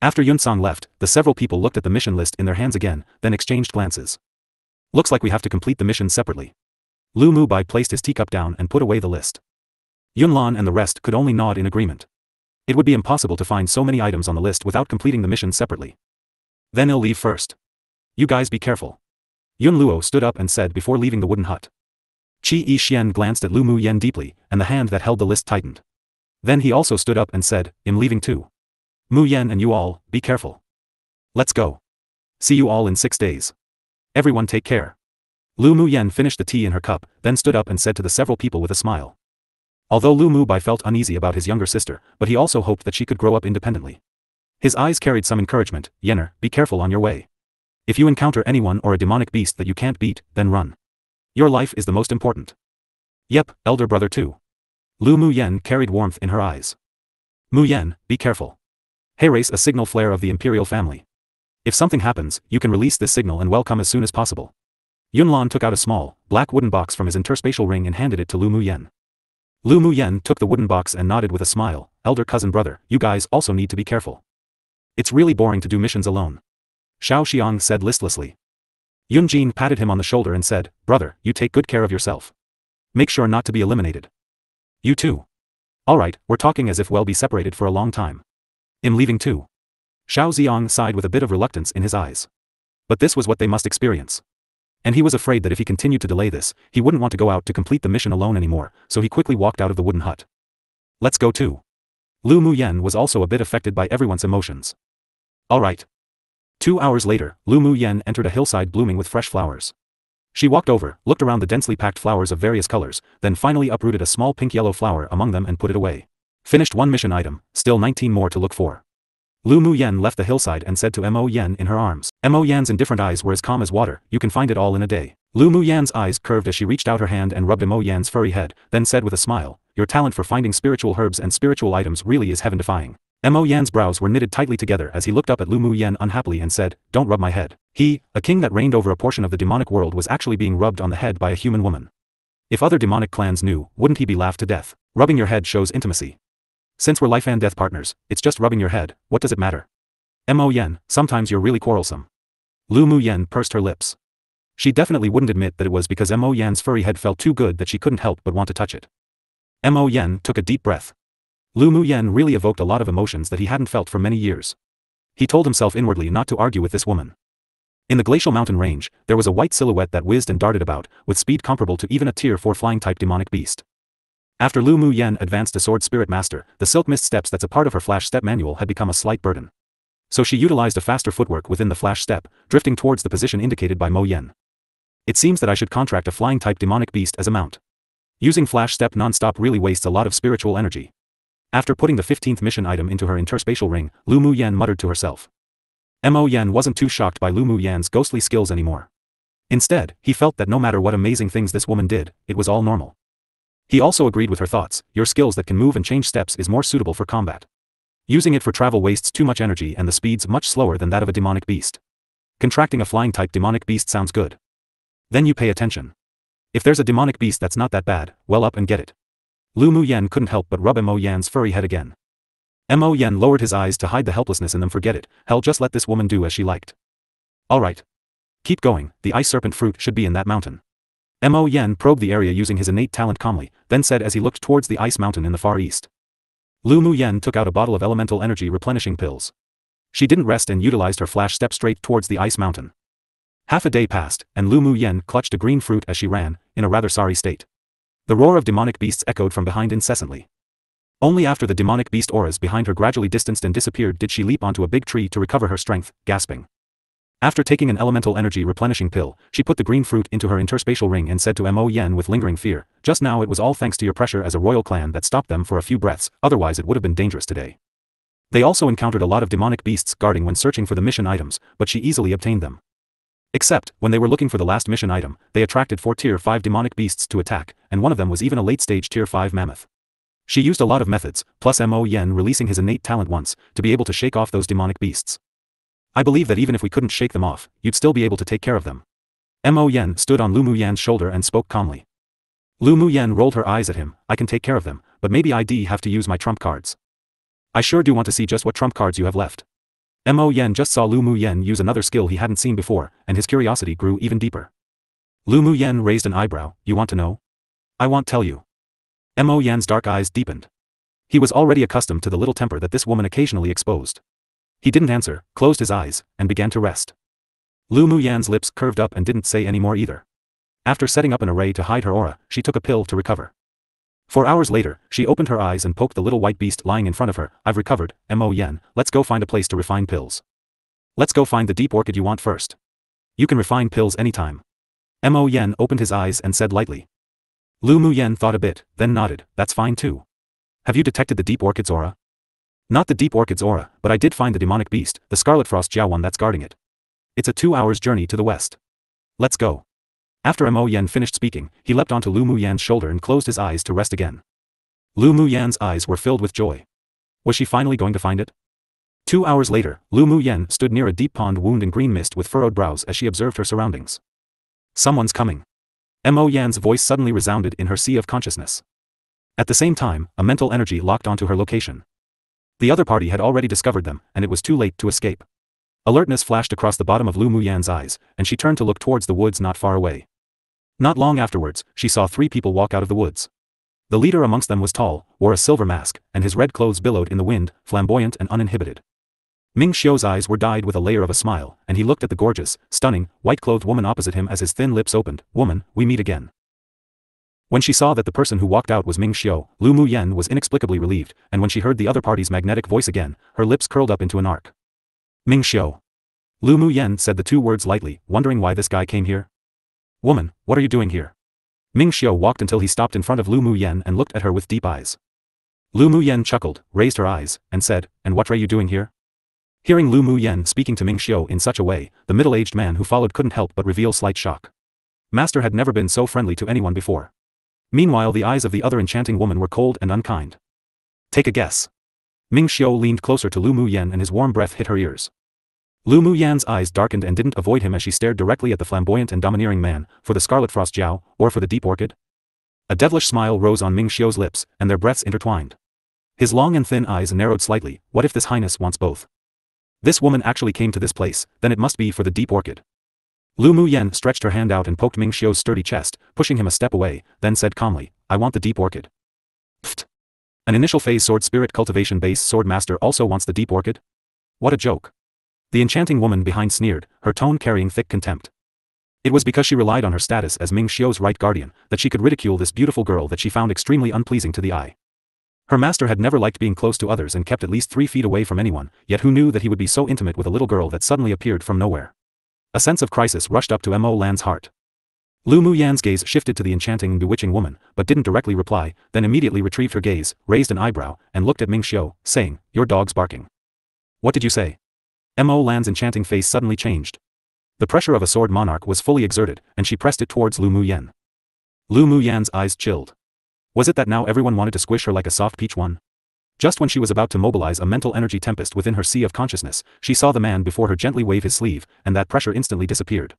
After Yunsang left, the several people looked at the mission list in their hands again, then exchanged glances. Looks like we have to complete the mission separately. Lu Mubai placed his teacup down and put away the list. Yunlan and the rest could only nod in agreement. It would be impossible to find so many items on the list without completing the mission separately. Then I'll leave first. You guys be careful. Yun Luo stood up and said before leaving the wooden hut. Qi Yixian glanced at Lu Mu Yen deeply, and the hand that held the list tightened. Then he also stood up and said, I'm leaving too. Mu Yen and you all, be careful. Let's go. See you all in 6 days. Everyone take care. Lu Mu Yen finished the tea in her cup, then stood up and said to the several people with a smile. Although Lu Mu Bai felt uneasy about his younger sister, but he also hoped that she could grow up independently. His eyes carried some encouragement. Yenner, be careful on your way. If you encounter anyone or a demonic beast that you can't beat, then run. Your life is the most important. Yep, elder brother too. Lu Mu Yen carried warmth in her eyes. Mu Yen, be careful. Hey, race a signal flare of the imperial family. If something happens, you can release this signal and welcome as soon as possible. Yunlan took out a small, black wooden box from his interspatial ring and handed it to Lu Mu Yen. Lu Mu Yen took the wooden box and nodded with a smile. Elder cousin brother, you guys also need to be careful. It's really boring to do missions alone. Xiao Xiang said listlessly. Yun Jin patted him on the shoulder and said, brother, you take good care of yourself. Make sure not to be eliminated. You too. Alright, we're talking as if we'll be separated for a long time. I'm leaving too. Xiao Xiang sighed with a bit of reluctance in his eyes. But this was what they must experience. And he was afraid that if he continued to delay this, he wouldn't want to go out to complete the mission alone anymore, so he quickly walked out of the wooden hut. Let's go too. Lu Mu Yen was also a bit affected by everyone's emotions. Alright. 2 hours later, Lu Mu Yen entered a hillside blooming with fresh flowers. She walked over, looked around the densely packed flowers of various colors, then finally uprooted a small pink-yellow flower among them and put it away. Finished one mission item, still 19 more to look for. Lu Mu Yen left the hillside and said to Mo Yen in her arms. Mo Yan's indifferent eyes were as calm as water, you can find it all in a day. Lu Mu Yan's eyes curved as she reached out her hand and rubbed Mo Yan's furry head, then said with a smile, your talent for finding spiritual herbs and spiritual items really is heaven-defying. Mo Yan's brows were knitted tightly together as he looked up at Lu Mu Yen unhappily and said, don't rub my head. He, a king that reigned over a portion of the demonic world, was actually being rubbed on the head by a human woman. If other demonic clans knew, wouldn't he be laughed to death? Rubbing your head shows intimacy. Since we're life and death partners, it's just rubbing your head, what does it matter? Mo Yen, sometimes you're really quarrelsome. Lu Mu Yen pursed her lips. She definitely wouldn't admit that it was because Mo Yan's furry head felt too good that she couldn't help but want to touch it. Mo Yen took a deep breath. Lu Mu Yen really evoked a lot of emotions that he hadn't felt for many years. He told himself inwardly not to argue with this woman. In the glacial mountain range, there was a white silhouette that whizzed and darted about, with speed comparable to even a tier 4 flying-type demonic beast. After Lu Mu Yen advanced to Sword Spirit Master, the Silk Mist steps that's a part of her Flash Step manual had become a slight burden. So she utilized a faster footwork within the Flash Step, drifting towards the position indicated by Mo Yen. It seems that I should contract a flying-type demonic beast as a mount. Using Flash Step non-stop really wastes a lot of spiritual energy. After putting the 15th mission item into her interspatial ring, Lu Mu Yen muttered to herself. Mo Yen wasn't too shocked by Lu Mu Yan's ghostly skills anymore. Instead, he felt that no matter what amazing things this woman did, it was all normal. He also agreed with her thoughts, your skills that can move and change steps is more suitable for combat. Using it for travel wastes too much energy and the speed's much slower than that of a demonic beast. Contracting a flying-type demonic beast sounds good. Then you pay attention. If there's a demonic beast that's not that bad, well up and get it. Lu Mu Yen couldn't help but rub Mo Yan's furry head again. Mo Yen lowered his eyes to hide the helplessness in them. Forget it, hell, just let this woman do as she liked. Alright. Keep going, the ice serpent fruit should be in that mountain. Mo Yen probed the area using his innate talent calmly, then said as he looked towards the ice mountain in the far east. Lu Mu Yen took out a bottle of elemental energy replenishing pills. She didn't rest and utilized her flash step straight towards the ice mountain. Half a day passed, and Lu Mu Yen clutched a green fruit as she ran, in a rather sorry state. The roar of demonic beasts echoed from behind incessantly. Only after the demonic beast auras behind her gradually distanced and disappeared did she leap onto a big tree to recover her strength, gasping. After taking an elemental energy replenishing pill, she put the green fruit into her interspatial ring and said to Mo Yen with lingering fear, just now it was all thanks to your pressure as a royal clan that stopped them for a few breaths, otherwise it would have been dangerous today. They also encountered a lot of demonic beasts guarding when searching for the mission items, but she easily obtained them. Except, when they were looking for the last mission item, they attracted 4 tier 5 demonic beasts to attack, and one of them was even a late-stage tier 5 mammoth. She used a lot of methods, plus Mo Yen releasing his innate talent once, to be able to shake off those demonic beasts. I believe that even if we couldn't shake them off, you'd still be able to take care of them. Mo Yen stood on Lu Mu Yan's shoulder and spoke calmly. Lu Mu Yen rolled her eyes at him, I can take care of them, but maybe I'd have to use my trump cards. I sure do want to see just what trump cards you have left. Mo Yen just saw Lu Mu Yen use another skill he hadn't seen before, and his curiosity grew even deeper. Lu Mu Yen raised an eyebrow. You want to know? I won't tell you. Mo Yen's dark eyes deepened. He was already accustomed to the little temper that this woman occasionally exposed. He didn't answer, closed his eyes, and began to rest. Lu Mu Yan's lips curved up and didn't say any more either. After setting up an array to hide her aura, she took a pill to recover. 4 hours later, she opened her eyes and poked the little white beast lying in front of her. I've recovered, Mo Yen, let's go find a place to refine pills. Let's go find the deep orchid you want first. You can refine pills anytime. Mo Yen opened his eyes and said lightly. Lu Mu Yen thought a bit, then nodded. That's fine too. Have you detected the deep orchid's aura? Not the deep orchid's aura, but I did find the demonic beast, the scarlet frost Jiao one that's guarding it. It's a 2 hours journey to the west. Let's go. After Mo Yen finished speaking, he leapt onto Lu Mu Yan's shoulder and closed his eyes to rest again. Lu Mu Yan's eyes were filled with joy. Was she finally going to find it? 2 hours later, Lu Mu Yen stood near a deep pond wound in green mist with furrowed brows as she observed her surroundings. Someone's coming. Mo Yan's voice suddenly resounded in her sea of consciousness. At the same time, a mental energy locked onto her location. The other party had already discovered them, and it was too late to escape. Alertness flashed across the bottom of Lu Mu Yan's eyes, and she turned to look towards the woods not far away. Not long afterwards, she saw 3 people walk out of the woods. The leader amongst them was tall, wore a silver mask, and his red clothes billowed in the wind, flamboyant and uninhibited. Ming Xiu's eyes were dyed with a layer of a smile, and he looked at the gorgeous, stunning, white-clothed woman opposite him as his thin lips opened. Woman, we meet again. When she saw that the person who walked out was Ming Xiu, Lu Mu Yen was inexplicably relieved, and when she heard the other party's magnetic voice again, her lips curled up into an arc. Ming Xiu. Lu Mu Yen said the 2 words lightly, wondering why this guy came here. Woman, what are you doing here? Ming Xiu walked until he stopped in front of Lu Mu Yen and looked at her with deep eyes. Lu Mu Yen chuckled, raised her eyes, and said, and what are you doing here? Hearing Lu Mu Yen speaking to Ming Xiu in such a way, the middle-aged man who followed couldn't help but reveal slight shock. Master had never been so friendly to anyone before. Meanwhile the eyes of the other enchanting woman were cold and unkind. Take a guess. Ming Xiu leaned closer to Lu Mu Yen and his warm breath hit her ears. Lu Mu Yan's eyes darkened and didn't avoid him as she stared directly at the flamboyant and domineering man, for the scarlet frost Jiao, or for the deep orchid? A devilish smile rose on Ming Xiu's lips, and their breaths intertwined. His long and thin eyes narrowed slightly. What if this highness wants both? This woman actually came to this place, then it must be for the deep orchid. Lu Mu Yen stretched her hand out and poked Ming Xiu's sturdy chest, pushing him a step away, then said calmly, I want the deep orchid. Pfft. An initial phase sword spirit cultivation base sword master also wants the deep orchid? What a joke. The enchanting woman behind sneered, her tone carrying thick contempt. It was because she relied on her status as Ming Xiu's right guardian, that she could ridicule this beautiful girl that she found extremely unpleasing to the eye. Her master had never liked being close to others and kept at least 3 feet away from anyone, yet who knew that he would be so intimate with a little girl that suddenly appeared from nowhere. A sense of crisis rushed up to Mo Lan's heart. Lu Mu Yan's gaze shifted to the enchanting and bewitching woman, but didn't directly reply, then immediately retrieved her gaze, raised an eyebrow, and looked at Ming Xiu, saying, your dog's barking. What did you say? Mo Lan's enchanting face suddenly changed. The pressure of a sword monarch was fully exerted, and she pressed it towards Lu Mu Yan. Lu Mu Yan's eyes chilled. Was it that now everyone wanted to squish her like a soft peach one? Just when she was about to mobilize a mental energy tempest within her sea of consciousness, she saw the man before her gently wave his sleeve, and that pressure instantly disappeared.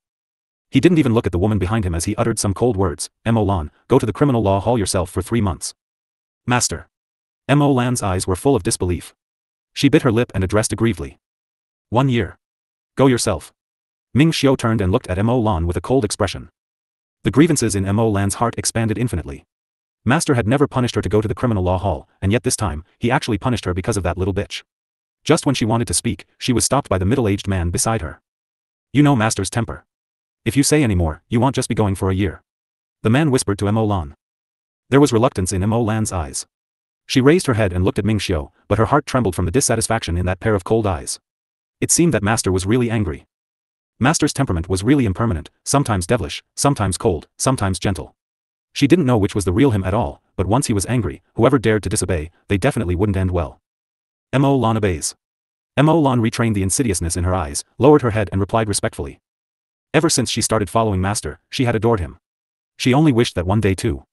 He didn't even look at the woman behind him as he uttered some cold words. Mo Lan, go to the criminal law hall yourself for 3 months. Master. Mo Lan's eyes were full of disbelief. She bit her lip and addressed aggrievedly. 1 year. Go yourself. Ming Xiu turned and looked at Mo Lan with a cold expression. The grievances in Mo Lan's heart expanded infinitely. Master had never punished her to go to the criminal law hall, and yet this time, he actually punished her because of that little bitch. Just when she wanted to speak, she was stopped by the middle-aged man beside her. You know Master's temper. If you say any more, you won't just be going for a year. The man whispered to Mo Lan. There was reluctance in Mo Lan's eyes. She raised her head and looked at Ming Xiu, but her heart trembled from the dissatisfaction in that pair of cold eyes. It seemed that Master was really angry. Master's temperament was really impermanent, sometimes devilish, sometimes cold, sometimes gentle. She didn't know which was the real him at all, but once he was angry, whoever dared to disobey, they definitely wouldn't end well. Mo Lan obeys. Mo Lan retrained the insidiousness in her eyes, lowered her head and replied respectfully. Ever since she started following Master, she had adored him. She only wished that one day too,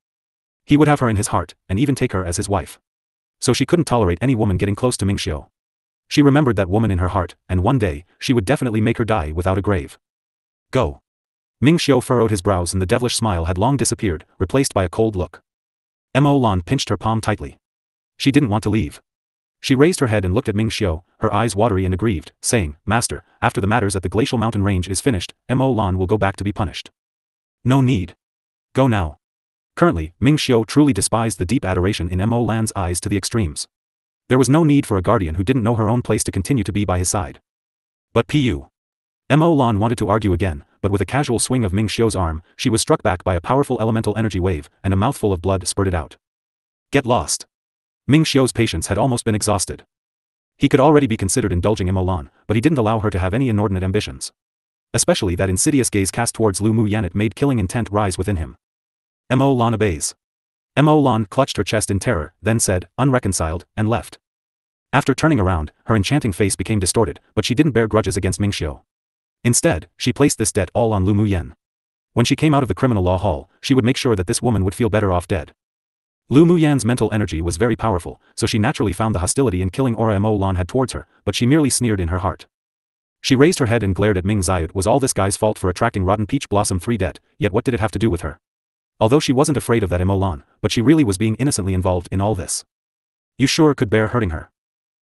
he would have her in his heart, and even take her as his wife. So she couldn't tolerate any woman getting close to Ming Xiu. She remembered that woman in her heart, and one day, she would definitely make her die without a grave. Go. Ming Xiu furrowed his brows and the devilish smile had long disappeared, replaced by a cold look. Mo Lan pinched her palm tightly. She didn't want to leave. She raised her head and looked at Ming Xiu, her eyes watery and aggrieved, saying, Master, after the matters at the glacial mountain range is finished, Mo Lan will go back to be punished. No need. Go now. Currently, Ming Xiu truly despised the deep adoration in Mo Lan's eyes to the extremes. There was no need for a guardian who didn't know her own place to continue to be by his side. But Pu. Mo Lan wanted to argue again, but with a casual swing of Ming Xiu's arm, she was struck back by a powerful elemental energy wave, and a mouthful of blood spurted out. Get lost. Ming Xiu's patience had almost been exhausted. He could already be considered indulging in Mo Lan, but he didn't allow her to have any inordinate ambitions. Especially that insidious gaze cast towards Lu Mu Yan. It made killing intent rise within him. Mo Lan obeys. Mo Lan clutched her chest in terror, then said, unreconciled, and left. After turning around, her enchanting face became distorted, but she didn't bear grudges against Ming Xiu. Instead, she placed this debt all on Lu Mu Yan. When she came out of the criminal law hall, she would make sure that this woman would feel better off dead. Lu Mu Yan's mental energy was very powerful, so she naturally found the hostility and killing aura Mo Lan had towards her, but she merely sneered in her heart. She raised her head and glared at Ming Xiu. Was all this guy's fault for attracting rotten peach blossom 3 debt, yet what did it have to do with her? Although she wasn't afraid of that Mo Lan, but she really was being innocently involved in all this. You sure could bear hurting her.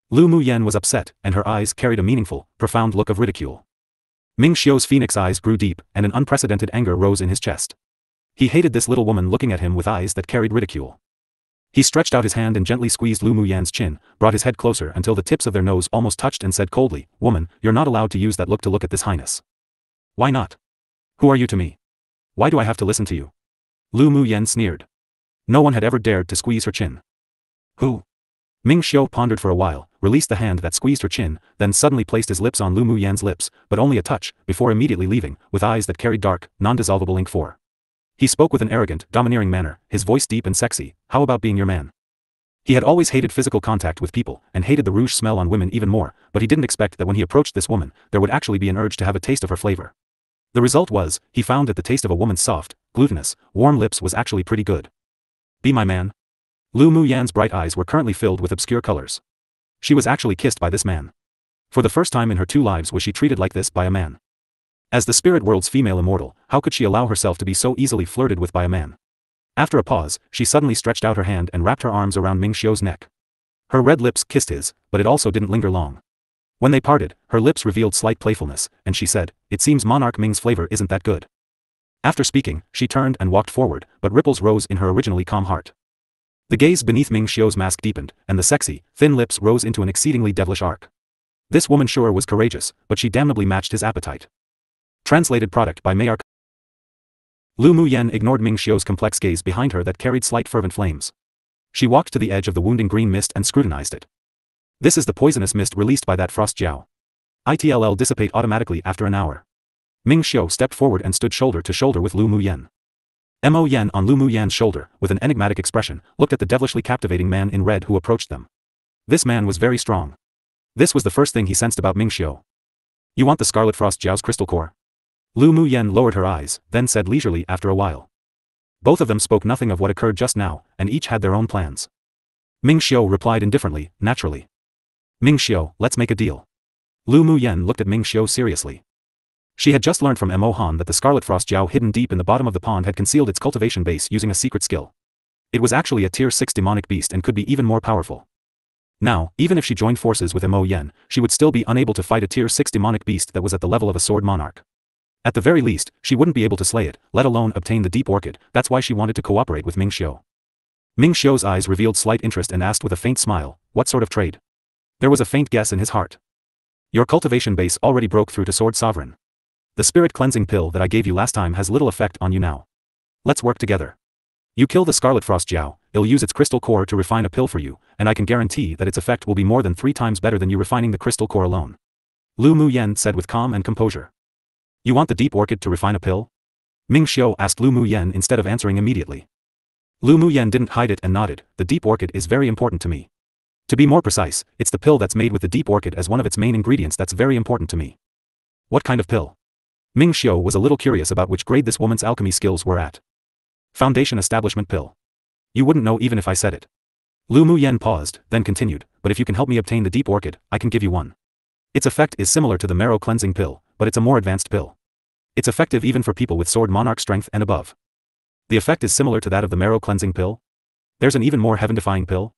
Lu Mu Yan was upset, and her eyes carried a meaningful, profound look of ridicule. Ming Xiu's phoenix eyes grew deep, and an unprecedented anger rose in his chest. He hated this little woman looking at him with eyes that carried ridicule. He stretched out his hand and gently squeezed Lu Mu Yan's chin, brought his head closer until the tips of their nose almost touched, and said coldly, Woman, you're not allowed to use that look to look at this highness. Why not? Who are you to me? Why do I have to listen to you? Lu Mu Yan sneered. No one had ever dared to squeeze her chin. Who? Ming Xiu pondered for a while, released the hand that squeezed her chin, then suddenly placed his lips on Lu Mu Yan's lips, but only a touch, before immediately leaving, with eyes that carried dark, non-dissolvable ink. He spoke with an arrogant, domineering manner, his voice deep and sexy. How about being your man? He had always hated physical contact with people, and hated the rouge smell on women even more, but he didn't expect that when he approached this woman, there would actually be an urge to have a taste of her flavor. The result was, he found that the taste of a woman's soft, glutinous, warm lips was actually pretty good. Be my man? Lu Mu Yan's bright eyes were currently filled with obscure colors. She was actually kissed by this man. For the first time in her 2 lives was she treated like this by a man. As the spirit world's female immortal, how could she allow herself to be so easily flirted with by a man? After a pause, she suddenly stretched out her hand and wrapped her arms around Ming Xiu's neck. Her red lips kissed his, but it also didn't linger long. When they parted, her lips revealed slight playfulness, and she said, It seems Monarch Ming's flavor isn't that good. After speaking, she turned and walked forward, but ripples rose in her originally calm heart. The gaze beneath Ming Xiu's mask deepened, and the sexy, thin lips rose into an exceedingly devilish arc. This woman sure was courageous, but she damnably matched his appetite. Translated product by Mayark. Lu Mu Yan ignored Ming Xiu's complex gaze behind her that carried slight fervent flames. She walked to the edge of the wounding green mist and scrutinized it. This is the poisonous mist released by that frost jiao. It'll dissipate automatically after an hour. Ming Xiu stepped forward and stood shoulder to shoulder with Lu Mu Yan. Mo Yan on Lu Mu Yan's shoulder, with an enigmatic expression, looked at the devilishly captivating man in red who approached them. This man was very strong. This was the first thing he sensed about Ming Xiu. You want the Scarlet Frost Jiao's crystal core? Lu Mu Yan lowered her eyes, then said leisurely after a while. Both of them spoke nothing of what occurred just now, and each had their own plans. Ming Xiu replied indifferently, naturally. Ming Xiu, let's make a deal. Lu Mu Yan looked at Ming Xiu seriously. She had just learned from Mo Han that the Scarlet Frost Jiao hidden deep in the bottom of the pond had concealed its cultivation base using a secret skill. It was actually a tier 6 demonic beast and could be even more powerful. Now, even if she joined forces with Mo Yan, she would still be unable to fight a tier 6 demonic beast that was at the level of a sword monarch. At the very least, she wouldn't be able to slay it, let alone obtain the deep orchid. That's why she wanted to cooperate with Ming Xiu. Ming Xiu's eyes revealed slight interest and asked with a faint smile, what sort of trade? There was a faint guess in his heart. Your cultivation base already broke through to Sword Sovereign. The spirit cleansing pill that I gave you last time has little effect on you now. Let's work together. You kill the Scarlet Frost Jiao, it'll use its crystal core to refine a pill for you, and I can guarantee that its effect will be more than 3 times better than you refining the crystal core alone. Lu Mu Yan said with calm and composure. You want the deep orchid to refine a pill? Ming Xiu asked Lu Mu Yan instead of answering immediately. Lu Mu Yan didn't hide it and nodded. The deep orchid is very important to me. To be more precise, it's the pill that's made with the deep orchid as one of its main ingredients that's very important to me. What kind of pill? Ming Xiu was a little curious about which grade this woman's alchemy skills were at. Foundation establishment pill. You wouldn't know even if I said it. Lu Mu Yan paused, then continued, but if you can help me obtain the deep orchid, I can give you one. Its effect is similar to the marrow cleansing pill, but it's a more advanced pill. It's effective even for people with sword monarch strength and above. The effect is similar to that of the marrow cleansing pill? There's an even more heaven-defying pill?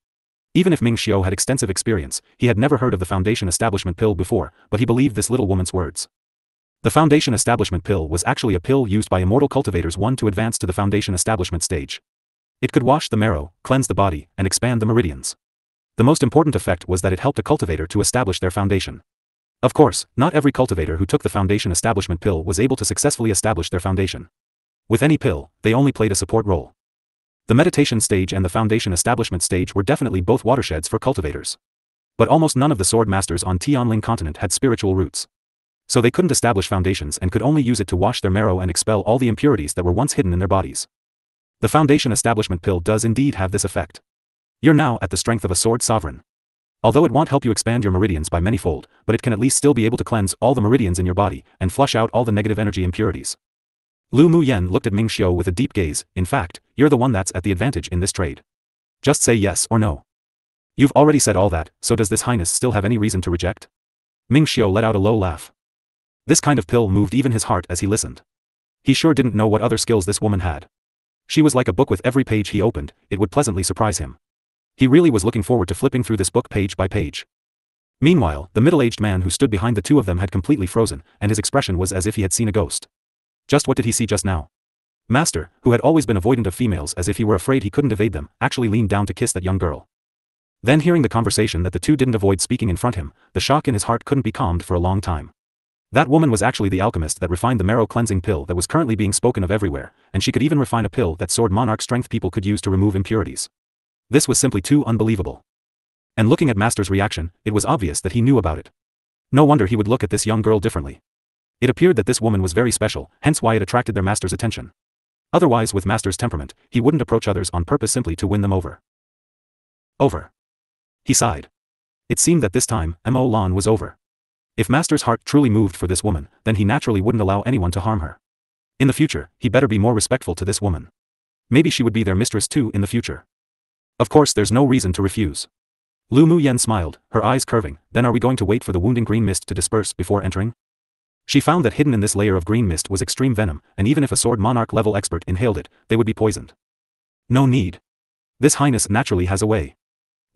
Even if Ming Xiao had extensive experience, he had never heard of the Foundation Establishment Pill before, but he believed this little woman's words. The Foundation Establishment Pill was actually a pill used by immortal cultivators to advance to the Foundation Establishment stage. It could wash the marrow, cleanse the body, and expand the meridians. The most important effect was that it helped a cultivator to establish their foundation. Of course, not every cultivator who took the Foundation Establishment Pill was able to successfully establish their foundation. With any pill, they only played a support role. The meditation stage and the Foundation Establishment stage were definitely both watersheds for cultivators. But almost none of the sword masters on Tianling continent had spiritual roots. So they couldn't establish foundations and could only use it to wash their marrow and expel all the impurities that were once hidden in their bodies. The Foundation Establishment Pill does indeed have this effect. You're now at the strength of a sword sovereign. Although it won't help you expand your meridians by manyfold, but it can at least still be able to cleanse all the meridians in your body and flush out all the negative energy impurities. Lu Muyen looked at Ming Xiao with a deep gaze. In fact, you're the one that's at the advantage in this trade. Just say yes or no. You've already said all that, so does this highness still have any reason to reject? Ming Xiao let out a low laugh. This kind of pill moved even his heart as he listened. He sure didn't know what other skills this woman had. She was like a book with every page he opened, it would pleasantly surprise him. He really was looking forward to flipping through this book page by page. Meanwhile, the middle-aged man who stood behind the two of them had completely frozen, and his expression was as if he had seen a ghost. Just what did he see just now? Master, who had always been avoidant of females as if he were afraid he couldn't evade them, actually leaned down to kiss that young girl. Then hearing the conversation that the two didn't avoid speaking in front him, the shock in his heart couldn't be calmed for a long time. That woman was actually the alchemist that refined the marrow cleansing pill that was currently being spoken of everywhere, and she could even refine a pill that sword monarch strength people could use to remove impurities. This was simply too unbelievable. And looking at Master's reaction, it was obvious that he knew about it. No wonder he would look at this young girl differently. It appeared that this woman was very special, hence why it attracted their Master's attention. Otherwise, with Master's temperament, he wouldn't approach others on purpose simply to win them over. Over. He sighed. It seemed that this time, Mo Lan was over. If Master's heart truly moved for this woman, then he naturally wouldn't allow anyone to harm her. In the future, he better be more respectful to this woman. Maybe she would be their mistress too in the future. Of course there's no reason to refuse. Lu Muyen smiled, her eyes curving. Then are we going to wait for the wounding green mist to disperse before entering? She found that hidden in this layer of green mist was extreme venom, and even if a sword monarch level expert inhaled it, they would be poisoned. No need. This highness naturally has a way.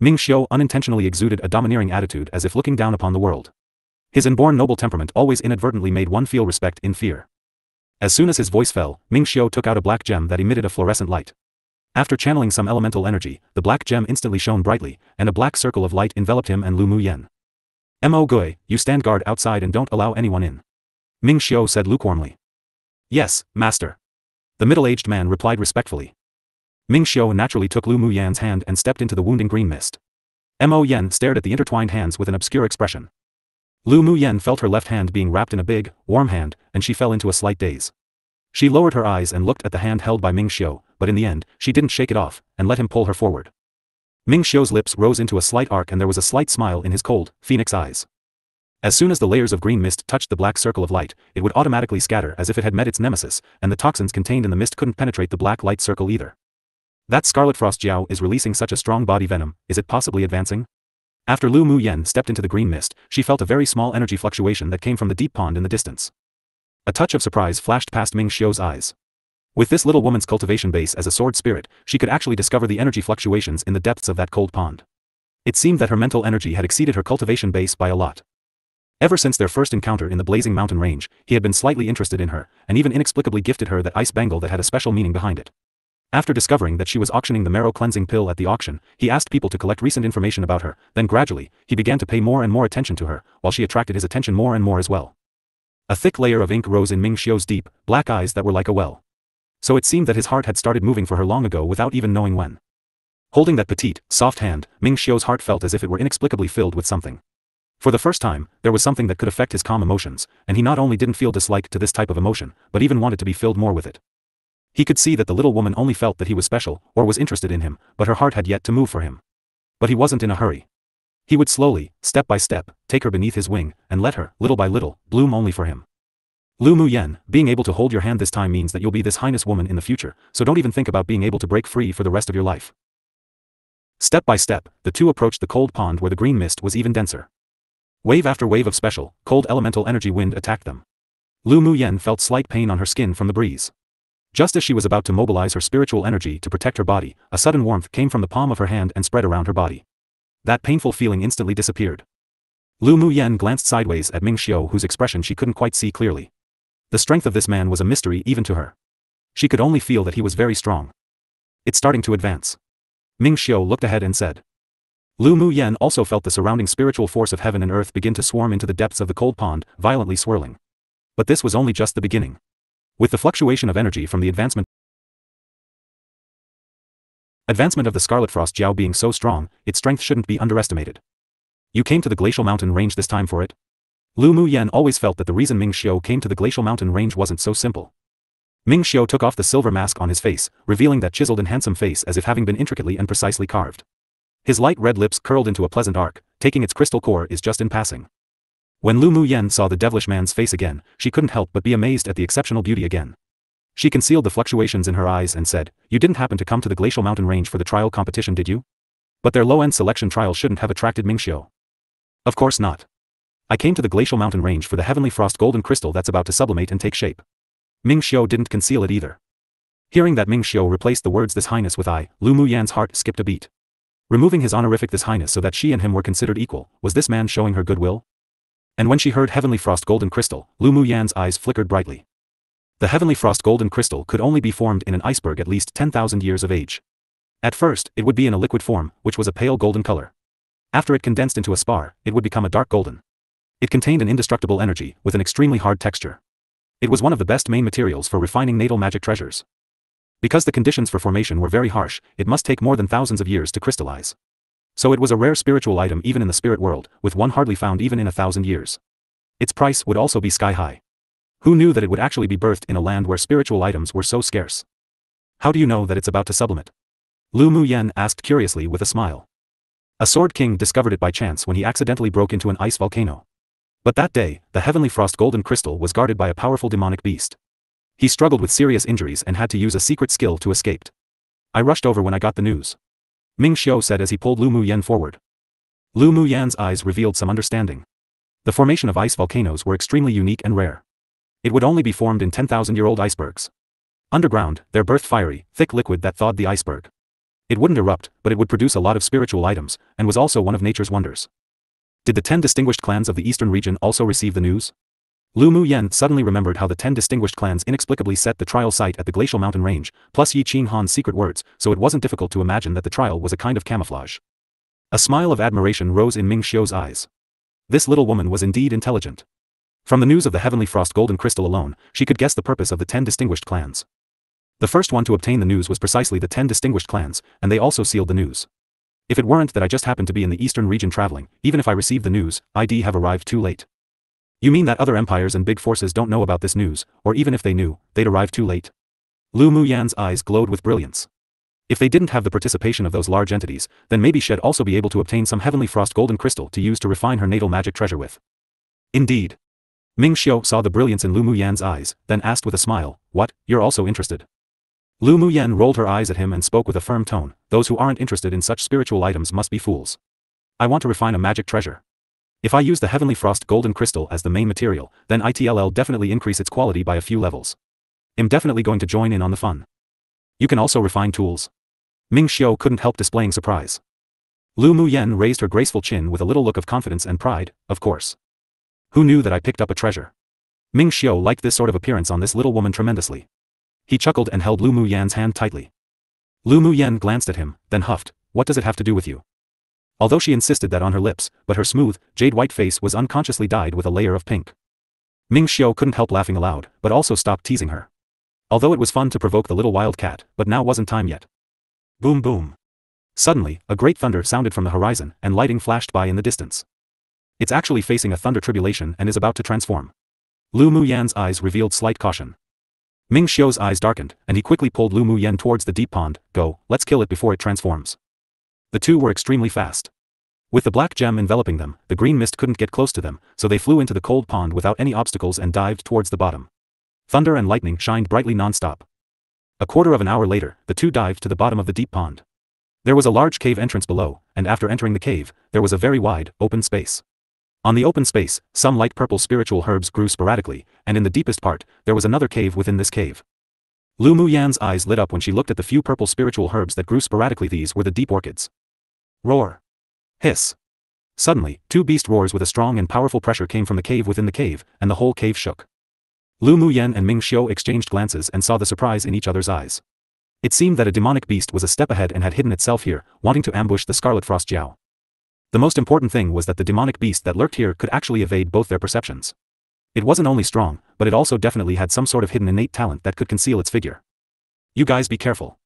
Ming Xiao unintentionally exuded a domineering attitude as if looking down upon the world. His inborn noble temperament always inadvertently made one feel respect in fear. As soon as his voice fell, Ming Xiao took out a black gem that emitted a fluorescent light. After channeling some elemental energy, the black gem instantly shone brightly, and a black circle of light enveloped him and Lu Muyen. Mo Gui, you stand guard outside and don't allow anyone in. Ming Xiao said lukewarmly. Yes, master. The middle-aged man replied respectfully. Ming Xiao naturally took Lu Muyen's hand and stepped into the wounding green mist. Mo Yen stared at the intertwined hands with an obscure expression. Lu Muyen felt her left hand being wrapped in a big, warm hand, and she fell into a slight daze. She lowered her eyes and looked at the hand held by Ming Xiao, but in the end, she didn't shake it off, and let him pull her forward. Ming Xiao's lips rose into a slight arc and there was a slight smile in his cold, phoenix eyes. As soon as the layers of green mist touched the black circle of light, it would automatically scatter as if it had met its nemesis, and the toxins contained in the mist couldn't penetrate the black light circle either. That Scarlet Frost Jiao is releasing such a strong body venom, is it possibly advancing? After Lu Muyen stepped into the green mist, she felt a very small energy fluctuation that came from the deep pond in the distance. A touch of surprise flashed past Ming Xiao's eyes. With this little woman's cultivation base as a sword spirit, she could actually discover the energy fluctuations in the depths of that cold pond. It seemed that her mental energy had exceeded her cultivation base by a lot. Ever since their first encounter in the blazing mountain range, he had been slightly interested in her, and even inexplicably gifted her that ice bangle that had a special meaning behind it. After discovering that she was auctioning the marrow cleansing pill at the auction, he asked people to collect recent information about her, then gradually, he began to pay more and more attention to her, while she attracted his attention more and more as well. A thick layer of ink rose in Ming Xiao's deep, black eyes that were like a well. So it seemed that his heart had started moving for her long ago without even knowing when. Holding that petite, soft hand, Ming Xiao's heart felt as if it were inexplicably filled with something. For the first time, there was something that could affect his calm emotions, and he not only didn't feel dislike to this type of emotion, but even wanted to be filled more with it. He could see that the little woman only felt that he was special, or was interested in him, but her heart had yet to move for him. But he wasn't in a hurry. He would slowly, step by step, take her beneath his wing, and let her, little by little, bloom only for him. Lu Muyen, being able to hold your hand this time means that you'll be this highness woman in the future, so don't even think about being able to break free for the rest of your life. Step by step, the two approached the cold pond where the green mist was even denser. Wave after wave of special, cold elemental energy wind attacked them. Lu Muyen felt slight pain on her skin from the breeze. Just as she was about to mobilize her spiritual energy to protect her body, a sudden warmth came from the palm of her hand and spread around her body. That painful feeling instantly disappeared. Lu Muyen glanced sideways at Ming Xiu, whose expression she couldn't quite see clearly. The strength of this man was a mystery even to her. She could only feel that he was very strong. It's starting to advance. Ming Xiu looked ahead and said. Lu Muyen also felt the surrounding spiritual force of heaven and earth begin to swarm into the depths of the cold pond, violently swirling. But this was only just the beginning. With the fluctuation of energy from the advancement of the Scarlet Frost Jiao being so strong, its strength shouldn't be underestimated. You came to the Glacial Mountain Range this time for it? Lu Muyen always felt that the reason Ming Xiu came to the Glacial Mountain Range wasn't so simple. Ming Xiu took off the silver mask on his face, revealing that chiseled and handsome face as if having been intricately and precisely carved. His light red lips curled into a pleasant arc, taking its crystal core is just in passing. When Lu Muyen saw the devilish man's face again, she couldn't help but be amazed at the exceptional beauty again. She concealed the fluctuations in her eyes and said, "You didn't happen to come to the Glacial Mountain Range for the trial competition, did you? But their low-end selection trial shouldn't have attracted Ming Xiu." "Of course not. I came to the Glacial Mountain Range for the Heavenly Frost Golden Crystal that's about to sublimate and take shape." Ming Xiu didn't conceal it either. Hearing that Ming Xiu replaced the words "this highness" with "I," Lu Muyen's heart skipped a beat. Removing his honorific "this highness" so that she and him were considered equal, was this man showing her goodwill? And when she heard Heavenly Frost Golden Crystal, Lu Muyen's eyes flickered brightly. The Heavenly Frost Golden Crystal could only be formed in an iceberg at least 10,000 years of age. At first, it would be in a liquid form, which was a pale golden color. After it condensed into a spar, it would become a dark golden. It contained an indestructible energy, with an extremely hard texture. It was one of the best main materials for refining natal magic treasures. Because the conditions for formation were very harsh, it must take more than thousands of years to crystallize. So it was a rare spiritual item even in the spirit world, with one hardly found even in 1,000 years. Its price would also be sky-high. Who knew that it would actually be birthed in a land where spiritual items were so scarce? "How do you know that it's about to sublimate?" Lu Muyen asked curiously with a smile. "A Sword King discovered it by chance when he accidentally broke into an ice volcano. But that day, the Heavenly Frost Golden Crystal was guarded by a powerful demonic beast. He struggled with serious injuries and had to use a secret skill to escape. I rushed over when I got the news," Ming Xiu said as he pulled Lu Muyen forward. Lu Muyen's eyes revealed some understanding. The formation of ice volcanoes were extremely unique and rare. It would only be formed in 10,000-year-old icebergs. Underground, there birthed fiery, thick liquid that thawed the iceberg. It wouldn't erupt, but it would produce a lot of spiritual items, and was also one of nature's wonders. Did the 10 distinguished clans of the eastern region also receive the news? Lu Muyen suddenly remembered how the 10 distinguished clans inexplicably set the trial site at the Glacial Mountain Range, plus Yi Qing Han's secret words, so it wasn't difficult to imagine that the trial was a kind of camouflage. A smile of admiration rose in Ming Xiu's eyes. This little woman was indeed intelligent. From the news of the Heavenly Frost Golden Crystal alone, she could guess the purpose of the 10 distinguished clans. The first one to obtain the news was precisely the 10 distinguished clans, and they also sealed the news. If it weren't that I just happened to be in the eastern region traveling, even if I received the news, I'd have arrived too late. You mean that other empires and big forces don't know about this news, or even if they knew, they'd arrive too late? Lu Muyen's eyes glowed with brilliance. If they didn't have the participation of those large entities, then maybe she'd also be able to obtain some Heavenly Frost Golden Crystal to use to refine her natal magic treasure with. Indeed. Ming Xiu saw the brilliance in Lu Muyen's eyes, then asked with a smile, "What, you're also interested?" Lu Muyen rolled her eyes at him and spoke with a firm tone, "Those who aren't interested in such spiritual items must be fools. I want to refine a magic treasure. If I use the Heavenly Frost Golden Crystal as the main material, then it'll definitely increase its quality by a few levels. I'm definitely going to join in on the fun. You can also refine tools?" Ming Xiu couldn't help displaying surprise. Lu Muyen raised her graceful chin with a little look of confidence and pride, "Of course. Who knew that I picked up a treasure?" Ming Xiu liked this sort of appearance on this little woman tremendously. He chuckled and held Lu Muyen's hand tightly. Lu Muyen glanced at him, then huffed, "What does it have to do with you?" Although she insisted that on her lips, but her smooth, jade-white face was unconsciously dyed with a layer of pink. Ming Xiu couldn't help laughing aloud, but also stopped teasing her. Although it was fun to provoke the little wild cat, but now wasn't time yet. Boom boom. Suddenly, a great thunder sounded from the horizon, and lightning flashed by in the distance. It's actually facing a thunder tribulation and is about to transform. Lu Muyen's eyes revealed slight caution. Ming Xiu's eyes darkened, and he quickly pulled Lu Muyen towards the deep pond. "Go, let's kill it before it transforms." The two were extremely fast. With the black gem enveloping them, the green mist couldn't get close to them, so they flew into the cold pond without any obstacles and dived towards the bottom. Thunder and lightning shined brightly non-stop. A quarter of an hour later, the two dived to the bottom of the deep pond. There was a large cave entrance below, and after entering the cave, there was a very wide, open space. On the open space, some light purple spiritual herbs grew sporadically, and in the deepest part, there was another cave within this cave. Lu Muyen's eyes lit up when she looked at the few purple spiritual herbs that grew sporadically. These were the deep orchids. Roar! Hiss. Suddenly, two beast roars with a strong and powerful pressure came from the cave within the cave, and the whole cave shook. Lu Muyen and Ming Xiu exchanged glances and saw the surprise in each other's eyes. It seemed that a demonic beast was a step ahead and had hidden itself here, wanting to ambush the Scarlet Frost Jiao. The most important thing was that the demonic beast that lurked here could actually evade both their perceptions. It wasn't only strong, but it also definitely had some sort of hidden innate talent that could conceal its figure. You guys be careful.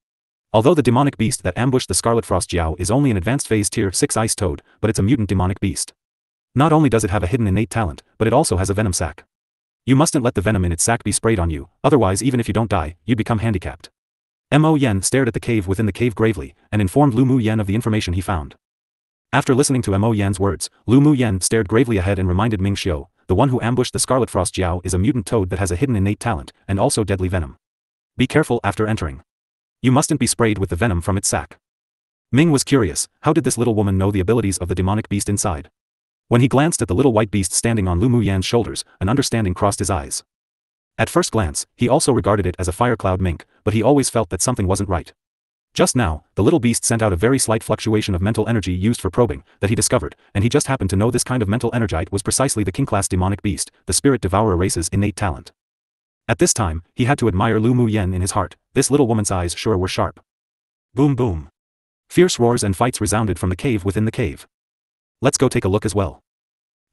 Although the demonic beast that ambushed the Scarlet Frost Jiao is only an advanced phase tier 6 ice toad, but it's a mutant demonic beast. Not only does it have a hidden innate talent, but it also has a venom sac. You mustn't let the venom in its sac be sprayed on you, otherwise even if you don't die, you'd become handicapped. Mo Yen stared at the cave within the cave gravely, and informed Lu Mu Yen of the information he found. After listening to Mo Yen's words, Lu Mu Yen stared gravely ahead and reminded Ming Xiu, the one who ambushed the Scarlet Frost Jiao is a mutant toad that has a hidden innate talent, and also deadly venom. Be careful after entering. You mustn't be sprayed with the venom from its sac. Ming was curious, how did this little woman know the abilities of the demonic beast inside? When he glanced at the little white beast standing on Lu Mu Yan's shoulders, an understanding crossed his eyes. At first glance, he also regarded it as a fire cloud mink, but he always felt that something wasn't right. Just now, the little beast sent out a very slight fluctuation of mental energy used for probing, that he discovered, and he just happened to know this kind of mental energite was precisely the king-class demonic beast, the spirit devourer race's innate talent. At this time, he had to admire Lu Mu Yen in his heart, this little woman's eyes sure were sharp. Boom boom. Fierce roars and fights resounded from the cave within the cave. Let's go take a look as well.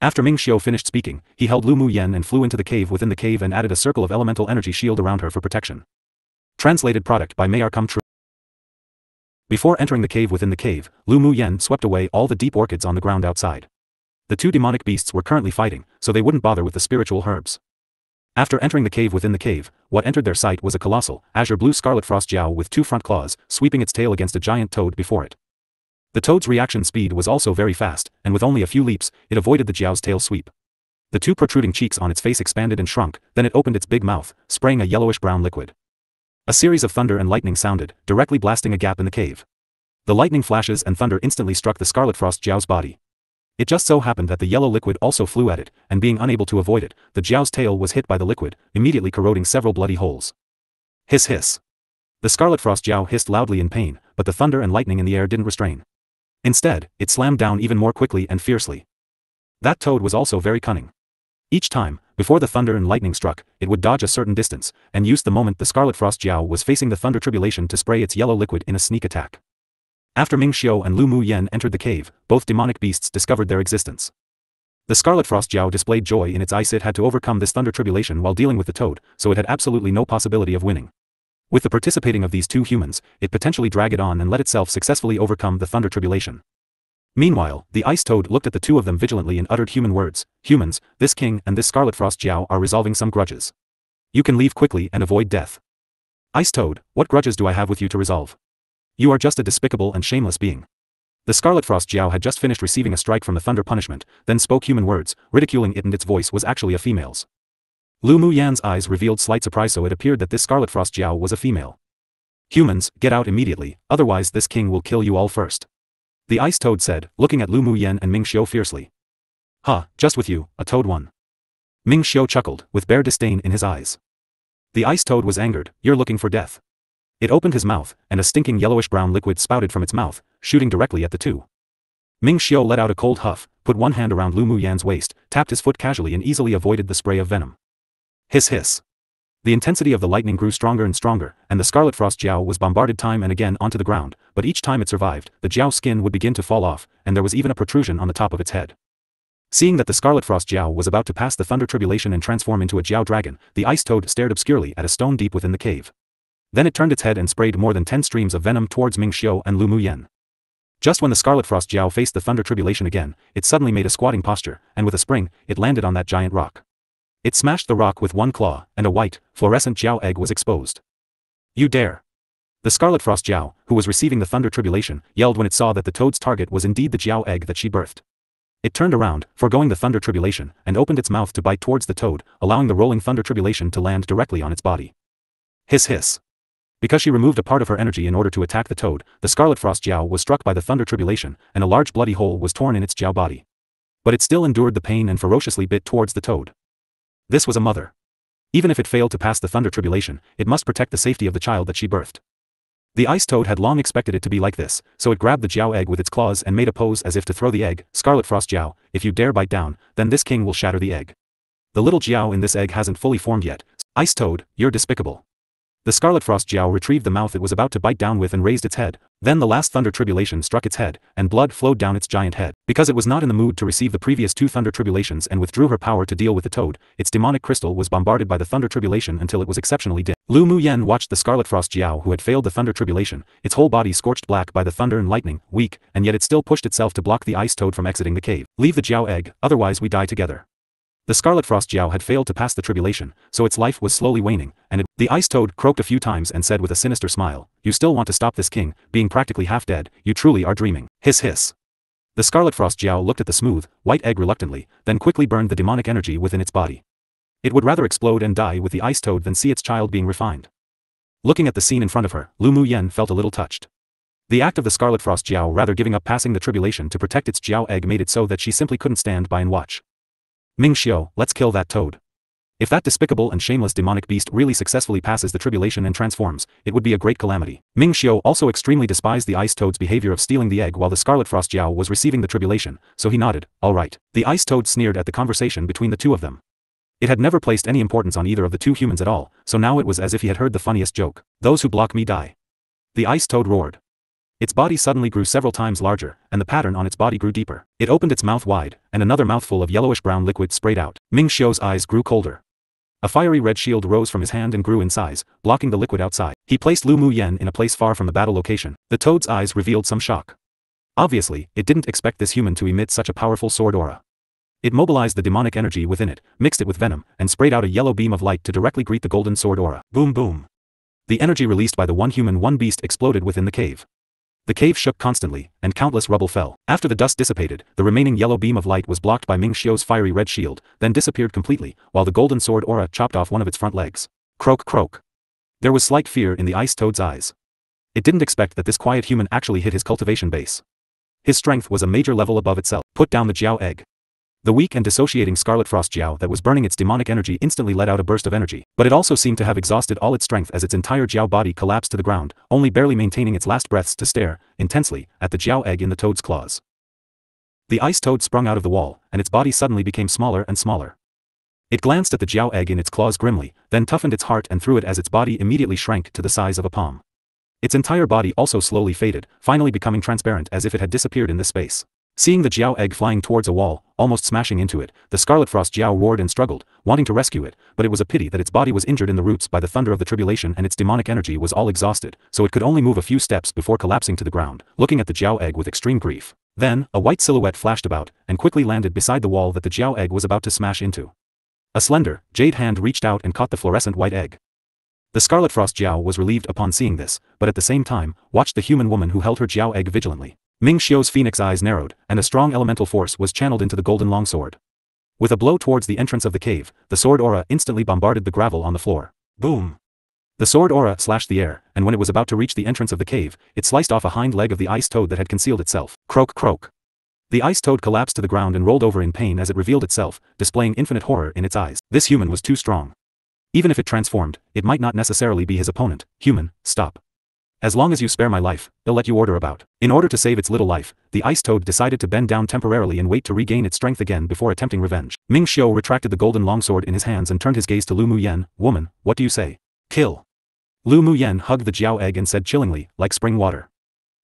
After Ming Xiu finished speaking, he held Lu Mu Yen and flew into the cave within the cave and added a circle of elemental energy shield around her for protection. Translated product by Mayar Come True. Before entering the cave within the cave, Lu Mu Yen swept away all the deep orchids on the ground outside. The two demonic beasts were currently fighting, so they wouldn't bother with the spiritual herbs. After entering the cave within the cave, what entered their sight was a colossal, azure blue Scarlet Frost Jiao with two front claws, sweeping its tail against a giant toad before it. The toad's reaction speed was also very fast, and with only a few leaps, it avoided the Jiao's tail sweep. The two protruding cheeks on its face expanded and shrunk, then it opened its big mouth, spraying a yellowish-brown liquid. A series of thunder and lightning sounded, directly blasting a gap in the cave. The lightning flashes and thunder instantly struck the Scarlet Frost Jiao's body. It just so happened that the yellow liquid also flew at it, and being unable to avoid it, the Jiao's tail was hit by the liquid, immediately corroding several bloody holes. Hiss hiss. The Scarlet Frost Jiao hissed loudly in pain, but the thunder and lightning in the air didn't restrain. Instead, it slammed down even more quickly and fiercely. That toad was also very cunning. Each time, before the thunder and lightning struck, it would dodge a certain distance, and use the moment the Scarlet Frost Jiao was facing the thunder tribulation to spray its yellow liquid in a sneak attack. After Ming Xiu and Lu Mu Yen entered the cave, both demonic beasts discovered their existence. The Scarlet Frost Jiao displayed joy in its eyes. It had to overcome this thunder tribulation while dealing with the toad, so it had absolutely no possibility of winning. With the participating of these two humans, it potentially drag it on and let itself successfully overcome the thunder tribulation. Meanwhile, the ice toad looked at the two of them vigilantly and uttered human words. Humans, this king and this Scarlet Frost Jiao are resolving some grudges. You can leave quickly and avoid death. Ice toad, what grudges do I have with you to resolve? You are just a despicable and shameless being. The Scarlet Frost Jiao had just finished receiving a strike from the thunder punishment, then spoke human words, ridiculing it, and its voice was actually a female's. Lu Mu Yan's eyes revealed slight surprise, so it appeared that this Scarlet Frost Jiao was a female. Humans, get out immediately, otherwise this king will kill you all first. The ice toad said, looking at Lu Mu Yen and Ming Xiu fiercely. Huh, just with you, a toad one. Ming Xiu chuckled, with bare disdain in his eyes. The ice toad was angered. You're looking for death. It opened his mouth, and a stinking yellowish-brown liquid spouted from its mouth, shooting directly at the two. Ming Xiu let out a cold huff, put one hand around Lu Mu Yan's waist, tapped his foot casually and easily avoided the spray of venom. Hiss hiss. The intensity of the lightning grew stronger and stronger, and the Scarlet Frost Jiao was bombarded time and again onto the ground, but each time it survived, the Jiao's skin would begin to fall off, and there was even a protrusion on the top of its head. Seeing that the Scarlet Frost Jiao was about to pass the thunder tribulation and transform into a Jiao dragon, the ice toad stared obscurely at a stone deep within the cave. Then it turned its head and sprayed more than 10 streams of venom towards Ming Xiu and Lu Mu Yen. Just when the Scarlet Frost Jiao faced the thunder tribulation again, it suddenly made a squatting posture, and with a spring, it landed on that giant rock. It smashed the rock with one claw, and a white, fluorescent Jiao egg was exposed. You dare! The Scarlet Frost Jiao, who was receiving the thunder tribulation, yelled when it saw that the toad's target was indeed the Jiao egg that she birthed. It turned around, foregoing the thunder tribulation, and opened its mouth to bite towards the toad, allowing the rolling thunder tribulation to land directly on its body. Hiss hiss. Because she removed a part of her energy in order to attack the toad, the Scarlet Frost Jiao was struck by the thunder tribulation, and a large bloody hole was torn in its Jiao body. But it still endured the pain and ferociously bit towards the toad. This was a mother. Even if it failed to pass the thunder tribulation, it must protect the safety of the child that she birthed. The ice toad had long expected it to be like this, so it grabbed the Jiao egg with its claws and made a pose as if to throw the egg. Scarlet Frost Jiao, if you dare bite down, then this king will shatter the egg. The little Jiao in this egg hasn't fully formed yet. Ice toad, you're despicable. The Scarlet Frost Jiao retrieved the mouth it was about to bite down with and raised its head. Then the last thunder tribulation struck its head, and blood flowed down its giant head. Because it was not in the mood to receive the previous 2 thunder tribulations and withdrew her power to deal with the toad, its demonic crystal was bombarded by the thunder tribulation until it was exceptionally dim. Lu Muyen watched the Scarlet Frost Jiao who had failed the thunder tribulation, its whole body scorched black by the thunder and lightning, weak, and yet it still pushed itself to block the ice toad from exiting the cave. Leave the Jiao egg, otherwise we die together. The Scarlet Frost Jiao had failed to pass the tribulation, so its life was slowly waning, and the ice toad croaked a few times and said with a sinister smile, "You still want to stop this king, being practically half dead, you truly are dreaming." Hiss hiss. The Scarlet Frost Jiao looked at the smooth, white egg reluctantly, then quickly burned the demonic energy within its body. It would rather explode and die with the ice toad than see its child being refined. Looking at the scene in front of her, Lu Muyen felt a little touched. The act of the Scarlet Frost Jiao rather giving up passing the tribulation to protect its Jiao egg made it so that she simply couldn't stand by and watch. Ming Xiu, let's kill that toad. If that despicable and shameless demonic beast really successfully passes the tribulation and transforms, it would be a great calamity. Ming Xiu also extremely despised the ice toad's behavior of stealing the egg while the Scarlet Frost Jiao was receiving the tribulation, so he nodded, all right. The ice toad sneered at the conversation between the two of them. It had never placed any importance on either of the two humans at all, so now it was as if he had heard the funniest joke. Those who block me die. The ice toad roared. Its body suddenly grew several times larger, and the pattern on its body grew deeper. It opened its mouth wide, and another mouthful of yellowish-brown liquid sprayed out. Ming Xiu's eyes grew colder. A fiery red shield rose from his hand and grew in size, blocking the liquid outside. He placed Lu Muyen in a place far from the battle location. The toad's eyes revealed some shock. Obviously, it didn't expect this human to emit such a powerful sword aura. It mobilized the demonic energy within it, mixed it with venom, and sprayed out a yellow beam of light to directly greet the golden sword aura. Boom boom. The energy released by the one human one beast exploded within the cave. The cave shook constantly, and countless rubble fell. After the dust dissipated, the remaining yellow beam of light was blocked by Ming Xiu's fiery red shield, then disappeared completely, while the golden sword aura chopped off one of its front legs. Croak croak. There was slight fear in the ice toad's eyes. It didn't expect that this quiet human actually hit his cultivation base. His strength was a major level above itself. Put down the Jiao egg. The weak and dissociating Scarlet Frost Jiao that was burning its demonic energy instantly let out a burst of energy, but it also seemed to have exhausted all its strength as its entire Jiao body collapsed to the ground, only barely maintaining its last breaths to stare, intensely, at the Jiao egg in the toad's claws. The ice toad sprung out of the wall, and its body suddenly became smaller and smaller. It glanced at the Jiao egg in its claws grimly, then toughened its heart and threw it as its body immediately shrank to the size of a palm. Its entire body also slowly faded, finally becoming transparent as if it had disappeared in this space. Seeing the Jiao egg flying towards a wall, almost smashing into it, the Scarlet Frost Jiao roared and struggled, wanting to rescue it, but it was a pity that its body was injured in the roots by the thunder of the tribulation and its demonic energy was all exhausted, so it could only move a few steps before collapsing to the ground, looking at the Jiao egg with extreme grief. Then, a white silhouette flashed about, and quickly landed beside the wall that the Jiao egg was about to smash into. A slender, jade hand reached out and caught the fluorescent white egg. The Scarlet Frost Jiao was relieved upon seeing this, but at the same time, watched the human woman who held her Jiao egg vigilantly. Ming Xiu's phoenix eyes narrowed, and a strong elemental force was channeled into the golden longsword. With a blow towards the entrance of the cave, the sword aura instantly bombarded the gravel on the floor. Boom! The sword aura slashed the air, and when it was about to reach the entrance of the cave, it sliced off a hind leg of the ice toad that had concealed itself. Croak croak. The ice toad collapsed to the ground and rolled over in pain as it revealed itself, displaying infinite horror in its eyes. This human was too strong. Even if it transformed, it might not necessarily be his opponent. Human, stop. As long as you spare my life, I'll let you order about. In order to save its little life, the ice toad decided to bend down temporarily and wait to regain its strength again before attempting revenge. Ming Xiu retracted the golden longsword in his hands and turned his gaze to Lu Muyen. Woman, what do you say? Kill. Lu Muyen hugged the Jiao egg and said chillingly, like spring water.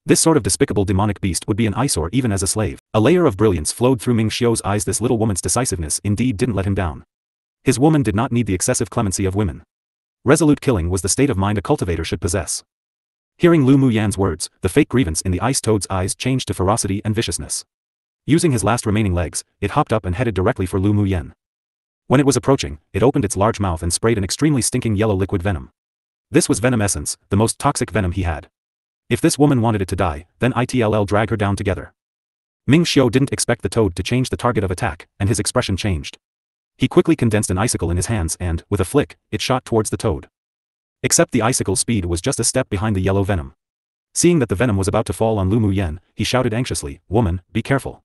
This sort of despicable demonic beast would be an eyesore even as a slave. A layer of brilliance flowed through Ming Xiu's eyes. This little woman's decisiveness indeed didn't let him down. His woman did not need the excessive clemency of women. Resolute killing was the state of mind a cultivator should possess. Hearing Lu Muyen's words, the fake grievance in the ice toad's eyes changed to ferocity and viciousness. Using his last remaining legs, it hopped up and headed directly for Lu Muyen. When it was approaching, it opened its large mouth and sprayed an extremely stinking yellow liquid venom. This was venom essence, the most toxic venom he had. If this woman wanted it to die, then it'll drag her down together. Ming Xiu didn't expect the toad to change the target of attack, and his expression changed. He quickly condensed an icicle in his hands and, with a flick, it shot towards the toad. Except the icicle's speed was just a step behind the yellow venom. Seeing that the venom was about to fall on Lu Muyen, he shouted anxiously, "Woman, be careful."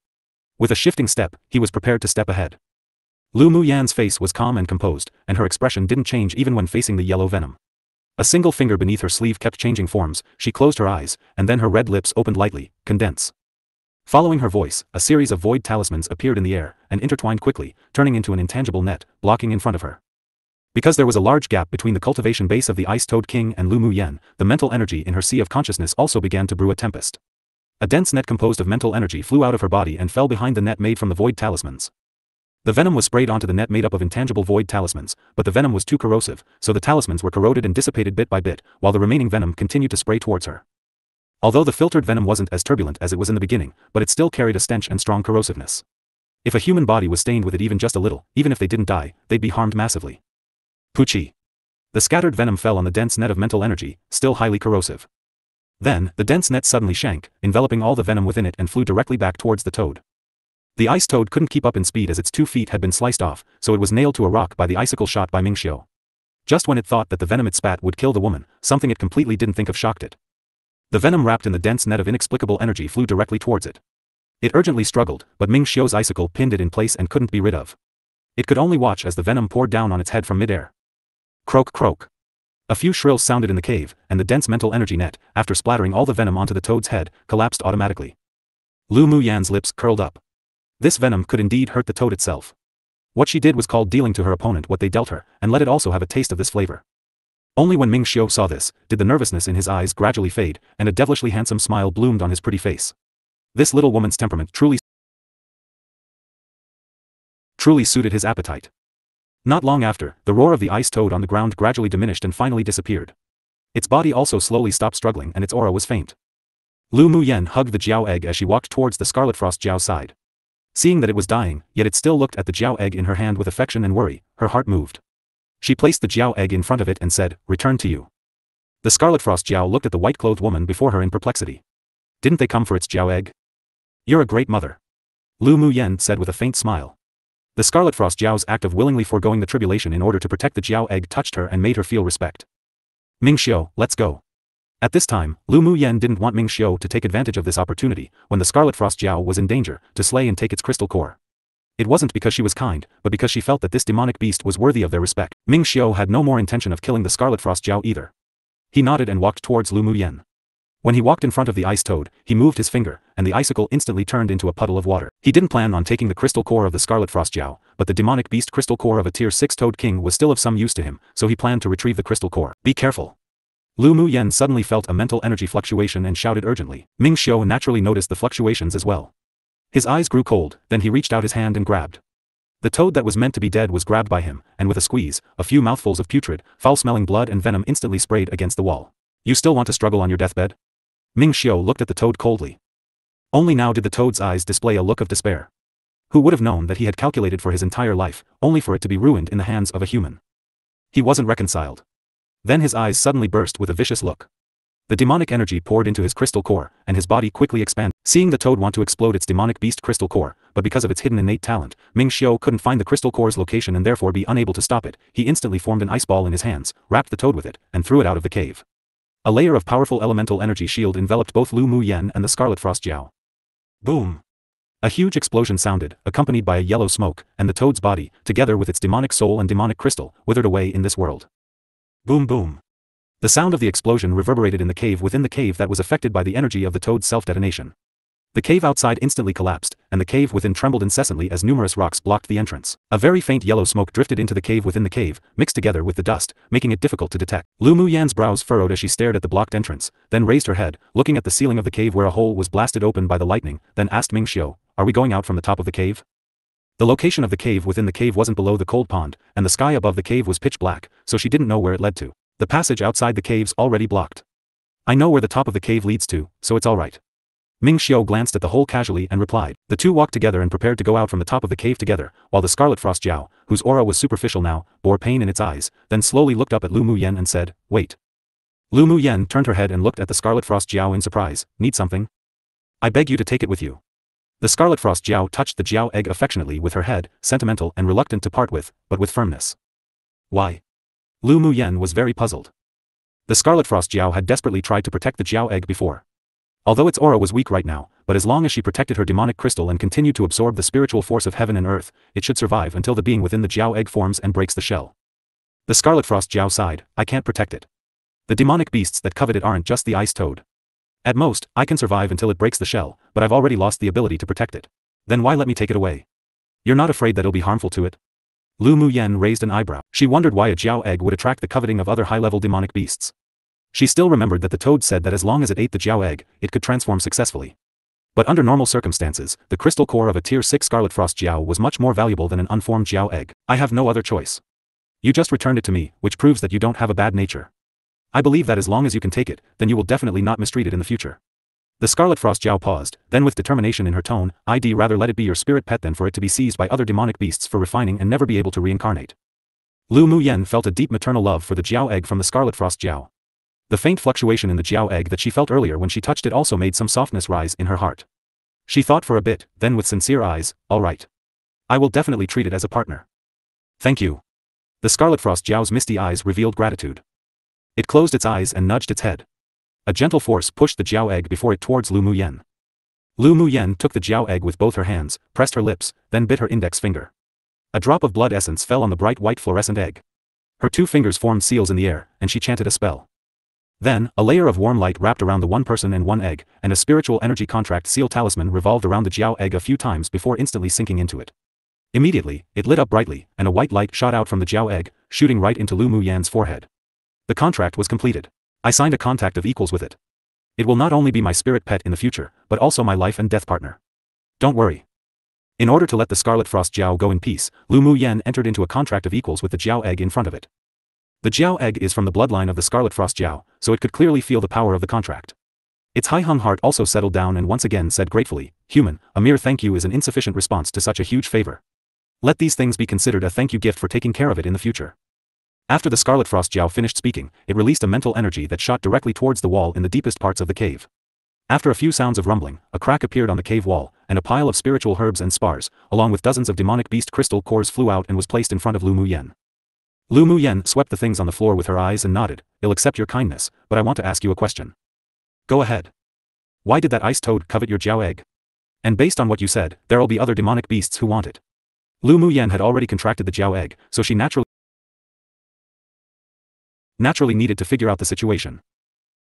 With a shifting step, he was prepared to step ahead. Lu Muyen's face was calm and composed, and her expression didn't change even when facing the yellow venom. A single finger beneath her sleeve kept changing forms, she closed her eyes, and then her red lips opened lightly, condense. Following her voice, a series of void talismans appeared in the air, and intertwined quickly, turning into an intangible net, blocking in front of her. Because there was a large gap between the cultivation base of the Ice Toad King and Lu Mu Yen, the mental energy in her sea of consciousness also began to brew a tempest. A dense net composed of mental energy flew out of her body and fell behind the net made from the void talismans. The venom was sprayed onto the net made up of intangible void talismans, but the venom was too corrosive, so the talismans were corroded and dissipated bit by bit, while the remaining venom continued to spray towards her. Although the filtered venom wasn't as turbulent as it was in the beginning, but it still carried a stench and strong corrosiveness. If a human body was stained with it even just a little, even if they didn't die, they'd be harmed massively. Poochie. The scattered venom fell on the dense net of mental energy, still highly corrosive. Then, the dense net suddenly shrank, enveloping all the venom within it and flew directly back towards the toad. The ice toad couldn't keep up in speed as its 2 feet had been sliced off, so it was nailed to a rock by the icicle shot by Ming Xiu. Just when it thought that the venom it spat would kill the woman, something it completely didn't think of shocked it. The venom wrapped in the dense net of inexplicable energy flew directly towards it. It urgently struggled, but Ming Xiu's icicle pinned it in place and couldn't be rid of. It could only watch as the venom poured down on its head from midair. Croak croak. A few shrills sounded in the cave, and the dense mental energy net, after splattering all the venom onto the toad's head, collapsed automatically. Lu Mu Yan's lips curled up. This venom could indeed hurt the toad itself. What she did was called dealing to her opponent what they dealt her, and let it also have a taste of this flavor. Only when Ming Xiu saw this, did the nervousness in his eyes gradually fade, and a devilishly handsome smile bloomed on his pretty face. This little woman's temperament truly suited his appetite. Not long after, the roar of the ice toad on the ground gradually diminished and finally disappeared. Its body also slowly stopped struggling and its aura was faint. Lu Mu Yen hugged the Jiao egg as she walked towards the Scarlet Frost Jiao's side. Seeing that it was dying, yet it still looked at the Jiao egg in her hand with affection and worry, her heart moved. She placed the Jiao egg in front of it and said, "Return to you." The Scarlet Frost Jiao looked at the white-clothed woman before her in perplexity. Didn't they come for its Jiao egg? You're a great mother. Lu Mu Yen said with a faint smile. The Scarlet Frost Jiao's act of willingly foregoing the tribulation in order to protect the Jiao egg touched her and made her feel respect. Ming Xiu, let's go. At this time, Lu Mu Yen didn't want Ming Xiu to take advantage of this opportunity, when the Scarlet Frost Jiao was in danger, to slay and take its crystal core. It wasn't because she was kind, but because she felt that this demonic beast was worthy of their respect. Ming Xiu had no more intention of killing the Scarlet Frost Jiao either. He nodded and walked towards Lu Mu Yen. When he walked in front of the ice toad, he moved his finger, and the icicle instantly turned into a puddle of water. He didn't plan on taking the crystal core of the Scarlet Frost Jiao, but the demonic beast crystal core of a tier 6 Toad King was still of some use to him, so he planned to retrieve the crystal core. Be careful. Lu Mu Yen suddenly felt a mental energy fluctuation and shouted urgently. Ming Xiu naturally noticed the fluctuations as well. His eyes grew cold, then he reached out his hand and grabbed. The toad that was meant to be dead was grabbed by him, and with a squeeze, a few mouthfuls of putrid, foul-smelling blood and venom instantly sprayed against the wall. You still want to struggle on your deathbed? Ming Xiu looked at the toad coldly. Only now did the toad's eyes display a look of despair. Who would have known that he had calculated for his entire life, only for it to be ruined in the hands of a human? He wasn't reconciled. Then his eyes suddenly burst with a vicious look. The demonic energy poured into his crystal core, and his body quickly expanded. Seeing the toad want to explode its demonic beast crystal core, but because of its hidden innate talent, Ming Xiu couldn't find the crystal core's location and therefore be unable to stop it. He instantly formed an ice ball in his hands, wrapped the toad with it, and threw it out of the cave. A layer of powerful elemental energy shield enveloped both Lu Mu Yen and the Scarlet Frost Jiao. Boom! A huge explosion sounded, accompanied by a yellow smoke, and the toad's body, together with its demonic soul and demonic crystal, withered away in this world. Boom boom! The sound of the explosion reverberated in the cave within the cave that was affected by the energy of the toad's self-detonation. The cave outside instantly collapsed, and the cave within trembled incessantly as numerous rocks blocked the entrance. A very faint yellow smoke drifted into the cave within the cave, mixed together with the dust, making it difficult to detect. Lu Mu Yan's brows furrowed as she stared at the blocked entrance, then raised her head, looking at the ceiling of the cave where a hole was blasted open by the lightning, then asked Ming Xiu, "Are we going out from the top of the cave?" The location of the cave within the cave wasn't below the cold pond, and the sky above the cave was pitch black, so she didn't know where it led to. The passage outside the cave's already blocked. I know where the top of the cave leads to, so it's alright. Ming Xiu glanced at the hole casually and replied. The two walked together and prepared to go out from the top of the cave together, while the Scarlet Frost Jiao, whose aura was superficial now, bore pain in its eyes, then slowly looked up at Lu Mu Yen and said, "Wait." Lu Mu Yen turned her head and looked at the Scarlet Frost Jiao in surprise. "Need something? I beg you to take it with you." The Scarlet Frost Jiao touched the Jiao egg affectionately with her head, sentimental and reluctant to part with, but with firmness. Why? Lu Mu Yen was very puzzled. The Scarlet Frost Jiao had desperately tried to protect the Jiao egg before. Although its aura was weak right now, but as long as she protected her demonic crystal and continued to absorb the spiritual force of heaven and earth, it should survive until the being within the Jiao egg forms and breaks the shell. The Scarlet Frost Jiao sighed, "I can't protect it." The demonic beasts that covet it aren't just the ice toad. At most, I can survive until it breaks the shell, but I've already lost the ability to protect it. Then why let me take it away? You're not afraid that it'll be harmful to it? Lu Muyen raised an eyebrow. She wondered why a Jiao egg would attract the coveting of other high-level demonic beasts. She still remembered that the toad said that as long as it ate the Jiao egg, it could transform successfully. But under normal circumstances, the crystal core of a tier 6 Scarlet Frost Jiao was much more valuable than an unformed Jiao egg. I have no other choice. You just returned it to me, which proves that you don't have a bad nature. I believe that as long as you can take it, then you will definitely not mistreat it in the future. The Scarlet Frost Jiao paused, then with determination in her tone, I'd rather let it be your spirit pet than for it to be seized by other demonic beasts for refining and never be able to reincarnate. Lu Muyen felt a deep maternal love for the Jiao egg from the Scarlet Frost Jiao. The faint fluctuation in the Jiao egg that she felt earlier when she touched it also made some softness rise in her heart. She thought for a bit, then with sincere eyes, all right. I will definitely treat it as a partner. Thank you. The Scarlet Frost Jiao's misty eyes revealed gratitude. It closed its eyes and nudged its head. A gentle force pushed the Jiao egg before it towards Lu Muyen. Lu Muyen took the Jiao egg with both her hands, pressed her lips, then bit her index finger. A drop of blood essence fell on the bright white fluorescent egg. Her 2 fingers formed seals in the air, and she chanted a spell. Then, a layer of warm light wrapped around the one person and one egg, and a spiritual energy contract seal talisman revolved around the Jiao egg a few times before instantly sinking into it. Immediately, it lit up brightly, and a white light shot out from the Jiao egg, shooting right into Lu Muyen's forehead. The contract was completed. I signed a contract of equals with it. It will not only be my spirit pet in the future, but also my life and death partner. Don't worry. In order to let the Scarlet Frost Jiao go in peace, Lu Muyen entered into a contract of equals with the Jiao egg in front of it. The Jiao egg is from the bloodline of the Scarlet Frost Jiao, so it could clearly feel the power of the contract. Its high-hung heart also settled down and once again said gratefully, human, a mere thank you is an insufficient response to such a huge favor. Let these things be considered a thank you gift for taking care of it in the future. After the Scarlet Frost Jiao finished speaking, it released a mental energy that shot directly towards the wall in the deepest parts of the cave. After a few sounds of rumbling, a crack appeared on the cave wall, and a pile of spiritual herbs and spars, along with dozens of demonic beast crystal cores flew out and was placed in front of Lu Muyen. Lu Muyen swept the things on the floor with her eyes and nodded, I'll accept your kindness, but I want to ask you a question. Go ahead. Why did that ice toad covet your Jiao egg? And based on what you said, there'll be other demonic beasts who want it. Lu Muyen had already contracted the Jiao egg, so she naturally needed to figure out the situation.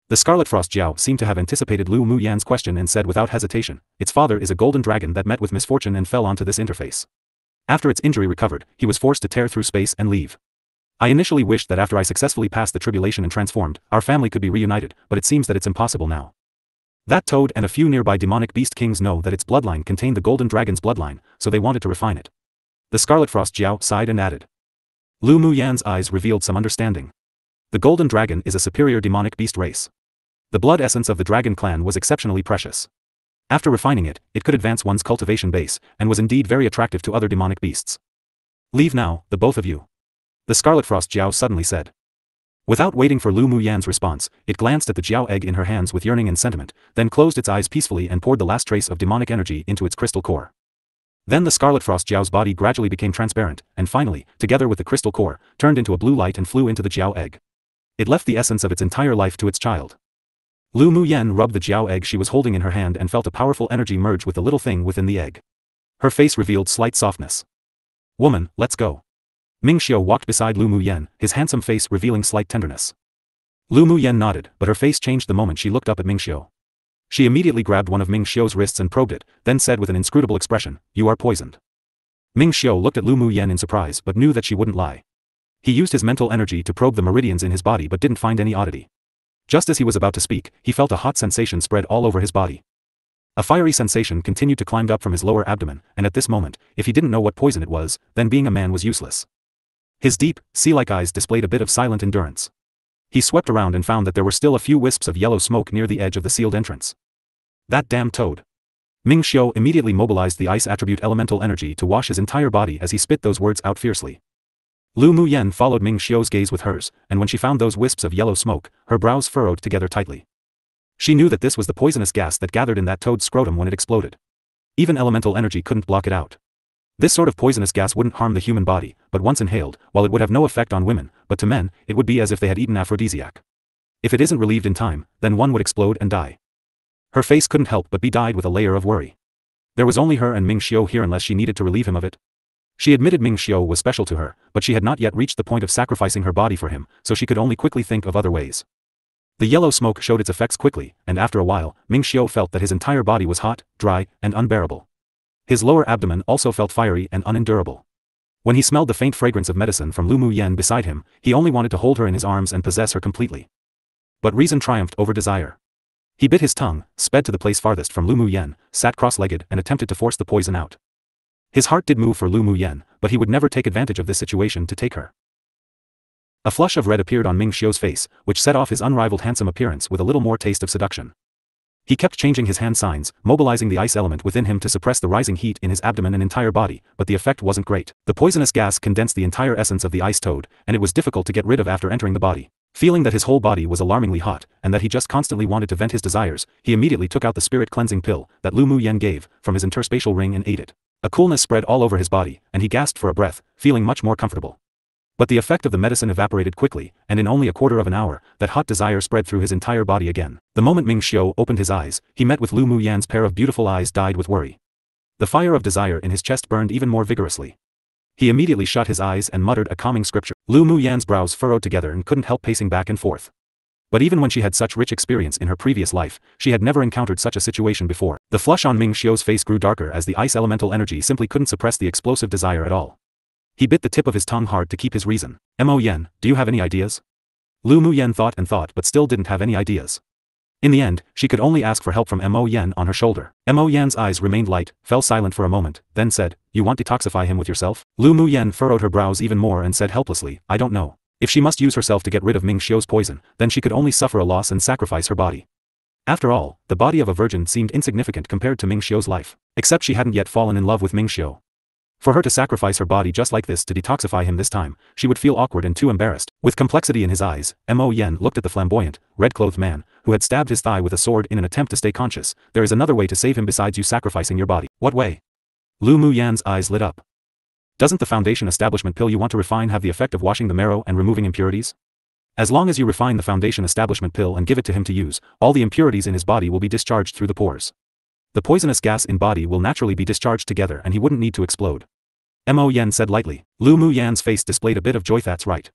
The Scarlet Frost Jiao seemed to have anticipated Lu Muyen's question and said without hesitation, its father is a golden dragon that met with misfortune and fell onto this interface. After its injury recovered, he was forced to tear through space and leave. I initially wished that after I successfully passed the tribulation and transformed, our family could be reunited, but it seems that it's impossible now. That toad and a few nearby demonic beast kings know that its bloodline contained the golden dragon's bloodline, so they wanted to refine it. The Scarlet Frost Jiao sighed and added. Lu Muyen's eyes revealed some understanding. The golden dragon is a superior demonic beast race. The blood essence of the dragon clan was exceptionally precious. After refining it, it could advance one's cultivation base, and was indeed very attractive to other demonic beasts. Leave now, the both of you. The Scarlet Frost Jiao suddenly said. Without waiting for Lu Muyen's response, it glanced at the Jiao egg in her hands with yearning and sentiment, then closed its eyes peacefully and poured the last trace of demonic energy into its crystal core. Then the Scarlet Frost Jiao's body gradually became transparent, and finally, together with the crystal core, turned into a blue light and flew into the Jiao egg. It left the essence of its entire life to its child. Lu Muyen rubbed the Jiao egg she was holding in her hand and felt a powerful energy merge with the little thing within the egg. Her face revealed slight softness. Woman, let's go. Ming Xiu walked beside Lu Muyen, his handsome face revealing slight tenderness. Lu Muyen nodded, but her face changed the moment she looked up at Ming Xiu. She immediately grabbed one of Ming Xiu's wrists and probed it, then said with an inscrutable expression, you are poisoned. Ming Xiu looked at Lu Muyen in surprise but knew that she wouldn't lie. He used his mental energy to probe the meridians in his body but didn't find any oddity. Just as he was about to speak, he felt a hot sensation spread all over his body. A fiery sensation continued to climb up from his lower abdomen, and at this moment, if he didn't know what poison it was, then being a man was useless. His deep, sea-like eyes displayed a bit of silent endurance. He swept around and found that there were still a few wisps of yellow smoke near the edge of the sealed entrance. That damn toad. Ming Xiu immediately mobilized the ice attribute elemental energy to wash his entire body as he spit those words out fiercely. Lu Muyen followed Ming Xiu's gaze with hers, and when she found those wisps of yellow smoke, her brows furrowed together tightly. She knew that this was the poisonous gas that gathered in that toad's scrotum when it exploded. Even elemental energy couldn't block it out. This sort of poisonous gas wouldn't harm the human body, but once inhaled, while it would have no effect on women, but to men, it would be as if they had eaten aphrodisiac. If it isn't relieved in time, then one would explode and die. Her face couldn't help but be dyed with a layer of worry. There was only her and Ming Xiu here unless she needed to relieve him of it. She admitted Ming Xiu was special to her, but she had not yet reached the point of sacrificing her body for him, so she could only quickly think of other ways. The yellow smoke showed its effects quickly, and after a while, Ming Xiu felt that his entire body was hot, dry, and unbearable. His lower abdomen also felt fiery and unendurable. When he smelled the faint fragrance of medicine from Lu Mu Yen beside him, he only wanted to hold her in his arms and possess her completely. But reason triumphed over desire. He bit his tongue, sped to the place farthest from Lu Mu Yen, sat cross-legged and attempted to force the poison out. His heart did move for Lu Mu Yen, but he would never take advantage of this situation to take her. A flush of red appeared on Ming Xiu's face, which set off his unrivaled handsome appearance with a little more taste of seduction. He kept changing his hand signs, mobilizing the ice element within him to suppress the rising heat in his abdomen and entire body, but the effect wasn't great. The poisonous gas condensed the entire essence of the ice toad, and it was difficult to get rid of after entering the body. Feeling that his whole body was alarmingly hot, and that he just constantly wanted to vent his desires, he immediately took out the spirit cleansing pill that Lu Mu Yen gave from his interspatial ring and ate it. A coolness spread all over his body, and he gasped for a breath, feeling much more comfortable. But the effect of the medicine evaporated quickly, and in only a quarter of an hour, that hot desire spread through his entire body again. The moment Ming Xiu opened his eyes, he met with Lu Mu Yan's pair of beautiful eyes dyed with worry. The fire of desire in his chest burned even more vigorously. He immediately shut his eyes and muttered a calming scripture. Lu Mu Yan's brows furrowed together and couldn't help pacing back and forth. But even when she had such rich experience in her previous life, she had never encountered such a situation before. The flush on Ming Xiu's face grew darker as the ice elemental energy simply couldn't suppress the explosive desire at all. He bit the tip of his tongue hard to keep his reason. Mo Yen, do you have any ideas? Lu Mu Yen thought and thought but still didn't have any ideas. In the end, she could only ask for help from Mo Yen on her shoulder. Mo Yen's eyes remained light, fell silent for a moment, then said, you want to detoxify him with yourself? Lu Mu Yen furrowed her brows even more and said helplessly, I don't know. If she must use herself to get rid of Ming Xiu's poison, then she could only suffer a loss and sacrifice her body. After all, the body of a virgin seemed insignificant compared to Ming Xiu's life. Except she hadn't yet fallen in love with Ming Xiu. For her to sacrifice her body just like this to detoxify him this time, she would feel awkward and too embarrassed. With complexity in his eyes, Mo Yen looked at the flamboyant, red-clothed man, who had stabbed his thigh with a sword in an attempt to stay conscious. There is another way to save him besides you sacrificing your body. What way? Lu Mu Yan's eyes lit up. Doesn't the foundation establishment pill you want to refine have the effect of washing the marrow and removing impurities? As long as you refine the foundation establishment pill and give it to him to use, all the impurities in his body will be discharged through the pores. The poisonous gas in body will naturally be discharged together and he wouldn't need to explode. Mo Yen said lightly. Lu Mu Yan's face displayed a bit of joy. That's right.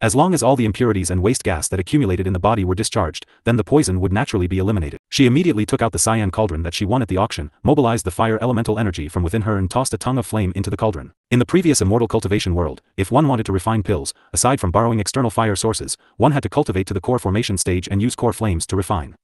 As long as all the impurities and waste gas that accumulated in the body were discharged, then the poison would naturally be eliminated. She immediately took out the cyan cauldron that she won at the auction, mobilized the fire elemental energy from within her and tossed a tongue of flame into the cauldron. In the previous immortal cultivation world, if one wanted to refine pills, aside from borrowing external fire sources, one had to cultivate to the core formation stage and use core flames to refine.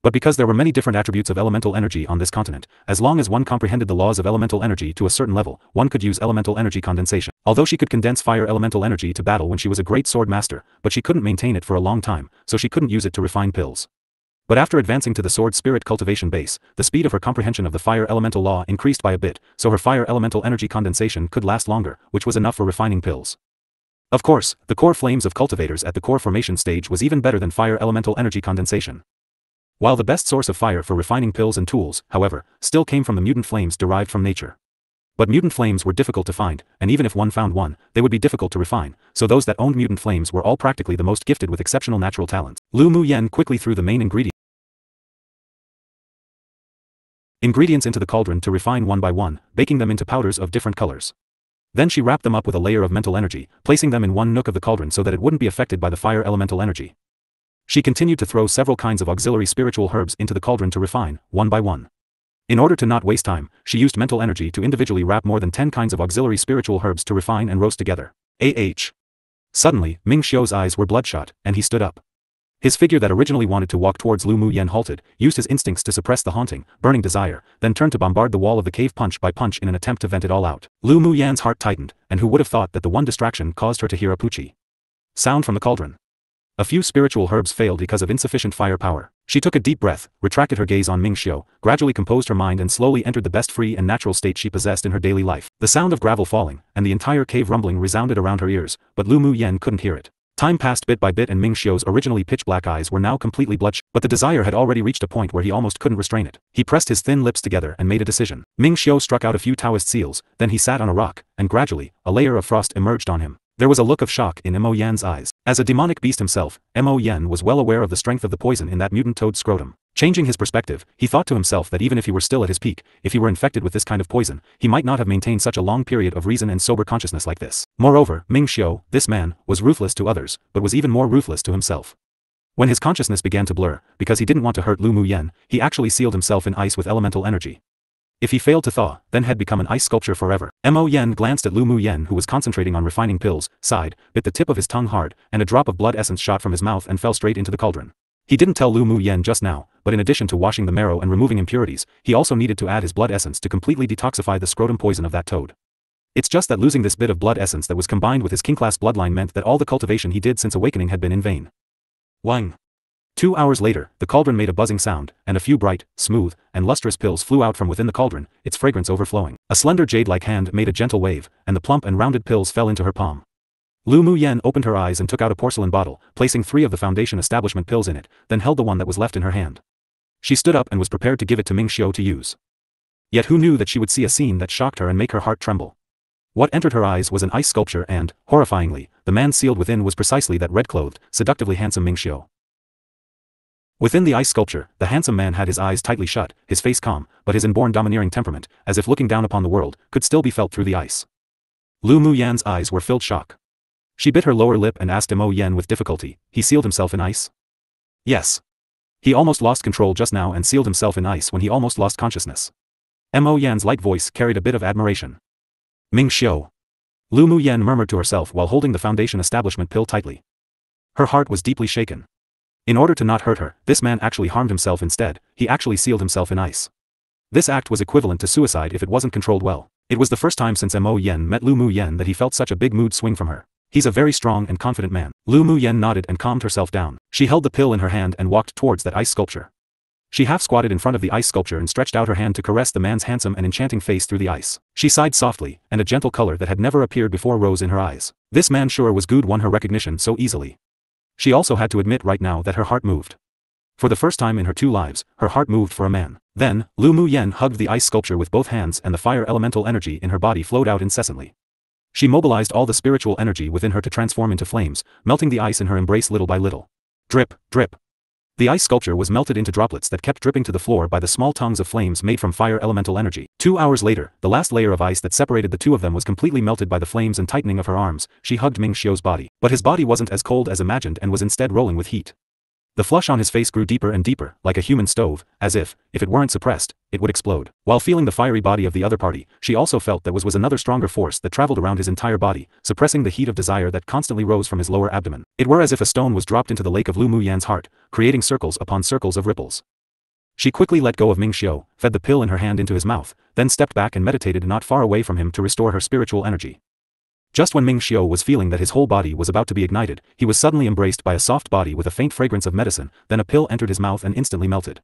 But because there were many different attributes of elemental energy on this continent, as long as one comprehended the laws of elemental energy to a certain level, one could use elemental energy condensation. Although she could condense fire elemental energy to battle when she was a great sword master, but she couldn't maintain it for a long time, so she couldn't use it to refine pills. But after advancing to the sword spirit cultivation base, the speed of her comprehension of the fire elemental law increased by a bit, so her fire elemental energy condensation could last longer, which was enough for refining pills. Of course, the core flames of cultivators at the core formation stage was even better than fire elemental energy condensation. While the best source of fire for refining pills and tools, however, still came from the mutant flames derived from nature. But mutant flames were difficult to find, and even if one found one, they would be difficult to refine, so those that owned mutant flames were all practically the most gifted with exceptional natural talents. Lu Mu Yen quickly threw the main ingredients into the cauldron to refine one by one, baking them into powders of different colors. Then she wrapped them up with a layer of mental energy, placing them in one nook of the cauldron so that it wouldn't be affected by the fire elemental energy. She continued to throw several kinds of auxiliary spiritual herbs into the cauldron to refine, one by one. In order to not waste time, she used mental energy to individually wrap more than 10 kinds of auxiliary spiritual herbs to refine and roast together. Suddenly, Ming Xiu's eyes were bloodshot, and he stood up. His figure that originally wanted to walk towards Lu Mu Yen halted, used his instincts to suppress the haunting, burning desire, then turned to bombard the wall of the cave punch by punch in an attempt to vent it all out. Lu Mu Yan's heart tightened, and who would have thought that the one distraction caused her to hear a poochie sound from the cauldron. A few spiritual herbs failed because of insufficient fire power. She took a deep breath, retracted her gaze on Ming Xiu, gradually composed her mind and slowly entered the best free and natural state she possessed in her daily life. The sound of gravel falling, and the entire cave rumbling resounded around her ears, but Lu Mu Yen couldn't hear it. Time passed bit by bit and Ming Xiu's originally pitch-black eyes were now completely bloodshot, but the desire had already reached a point where he almost couldn't restrain it. He pressed his thin lips together and made a decision. Ming Xiu struck out a few Taoist seals, then he sat on a rock, and gradually, a layer of frost emerged on him. There was a look of shock in Mo Yan's eyes. As a demonic beast himself, Mo Yen was well aware of the strength of the poison in that mutant toad scrotum. Changing his perspective, he thought to himself that even if he were still at his peak, if he were infected with this kind of poison, he might not have maintained such a long period of reason and sober consciousness like this. Moreover, Ming Xiu, this man, was ruthless to others, but was even more ruthless to himself. When his consciousness began to blur, because he didn't want to hurt Lu Mu Yen, he actually sealed himself in ice with elemental energy. If he failed to thaw, then had become an ice sculpture forever. Mo Yen glanced at Lu Mu Yen, who was concentrating on refining pills, sighed, bit the tip of his tongue hard, and a drop of blood essence shot from his mouth and fell straight into the cauldron. He didn't tell Lu Mu Yen just now, but in addition to washing the marrow and removing impurities, he also needed to add his blood essence to completely detoxify the scrotum poison of that toad. It's just that losing this bit of blood essence that was combined with his king-class bloodline meant that all the cultivation he did since awakening had been in vain. Wang. 2 hours later, the cauldron made a buzzing sound, and a few bright, smooth, and lustrous pills flew out from within the cauldron, its fragrance overflowing. A slender jade-like hand made a gentle wave, and the plump and rounded pills fell into her palm. Lu Mu Yen opened her eyes and took out a porcelain bottle, placing 3 of the foundation establishment pills in it, then held the one that was left in her hand. She stood up and was prepared to give it to Ming Xiu to use. Yet who knew that she would see a scene that shocked her and make her heart tremble? What entered her eyes was an ice sculpture and, horrifyingly, the man sealed within was precisely that red-clothed, seductively handsome Ming Xiu. Within the ice sculpture, the handsome man had his eyes tightly shut, his face calm, but his inborn domineering temperament, as if looking down upon the world, could still be felt through the ice. Lu Mu Yan's eyes were filled shock. She bit her lower lip and asked Mo Yen with difficulty, he sealed himself in ice? Yes. He almost lost control just now and sealed himself in ice when he almost lost consciousness. Mo Yan's light voice carried a bit of admiration. Ming Xiu. Lu Mu Yen murmured to herself while holding the foundation establishment pill tightly. Her heart was deeply shaken. In order to not hurt her, this man actually harmed himself instead, he actually sealed himself in ice. This act was equivalent to suicide if it wasn't controlled well. It was the first time since Mo Yen met Lu Mu Yen that he felt such a big mood swing from her. He's a very strong and confident man. Lu Mu Yen nodded and calmed herself down. She held the pill in her hand and walked towards that ice sculpture. She half squatted in front of the ice sculpture and stretched out her hand to caress the man's handsome and enchanting face through the ice. She sighed softly, and a gentle color that had never appeared before rose in her eyes. This man sure was good, won her recognition so easily. She also had to admit right now that her heart moved. For the first time in her 2 lives, her heart moved for a man. Then, Lu Mu Yen hugged the ice sculpture with both hands and the fire elemental energy in her body flowed out incessantly. She mobilized all the spiritual energy within her to transform into flames, melting the ice in her embrace little by little. Drip, drip. The ice sculpture was melted into droplets that kept dripping to the floor by the small tongues of flames made from fire elemental energy. 2 hours later, the last layer of ice that separated the two of them was completely melted by the flames and tightening of her arms. She hugged Ming Xiu's body. But his body wasn't as cold as imagined and was instead rolling with heat. The flush on his face grew deeper and deeper, like a human stove, as if it weren't suppressed, it would explode. While feeling the fiery body of the other party, she also felt there was another stronger force that traveled around his entire body, suppressing the heat of desire that constantly rose from his lower abdomen. It were as if a stone was dropped into the lake of Lu Mu Yan's heart, creating circles upon circles of ripples. She quickly let go of Ming Xiu, fed the pill in her hand into his mouth, then stepped back and meditated not far away from him to restore her spiritual energy. Just when Ming Xiu was feeling that his whole body was about to be ignited, he was suddenly embraced by a soft body with a faint fragrance of medicine, then a pill entered his mouth and instantly melted.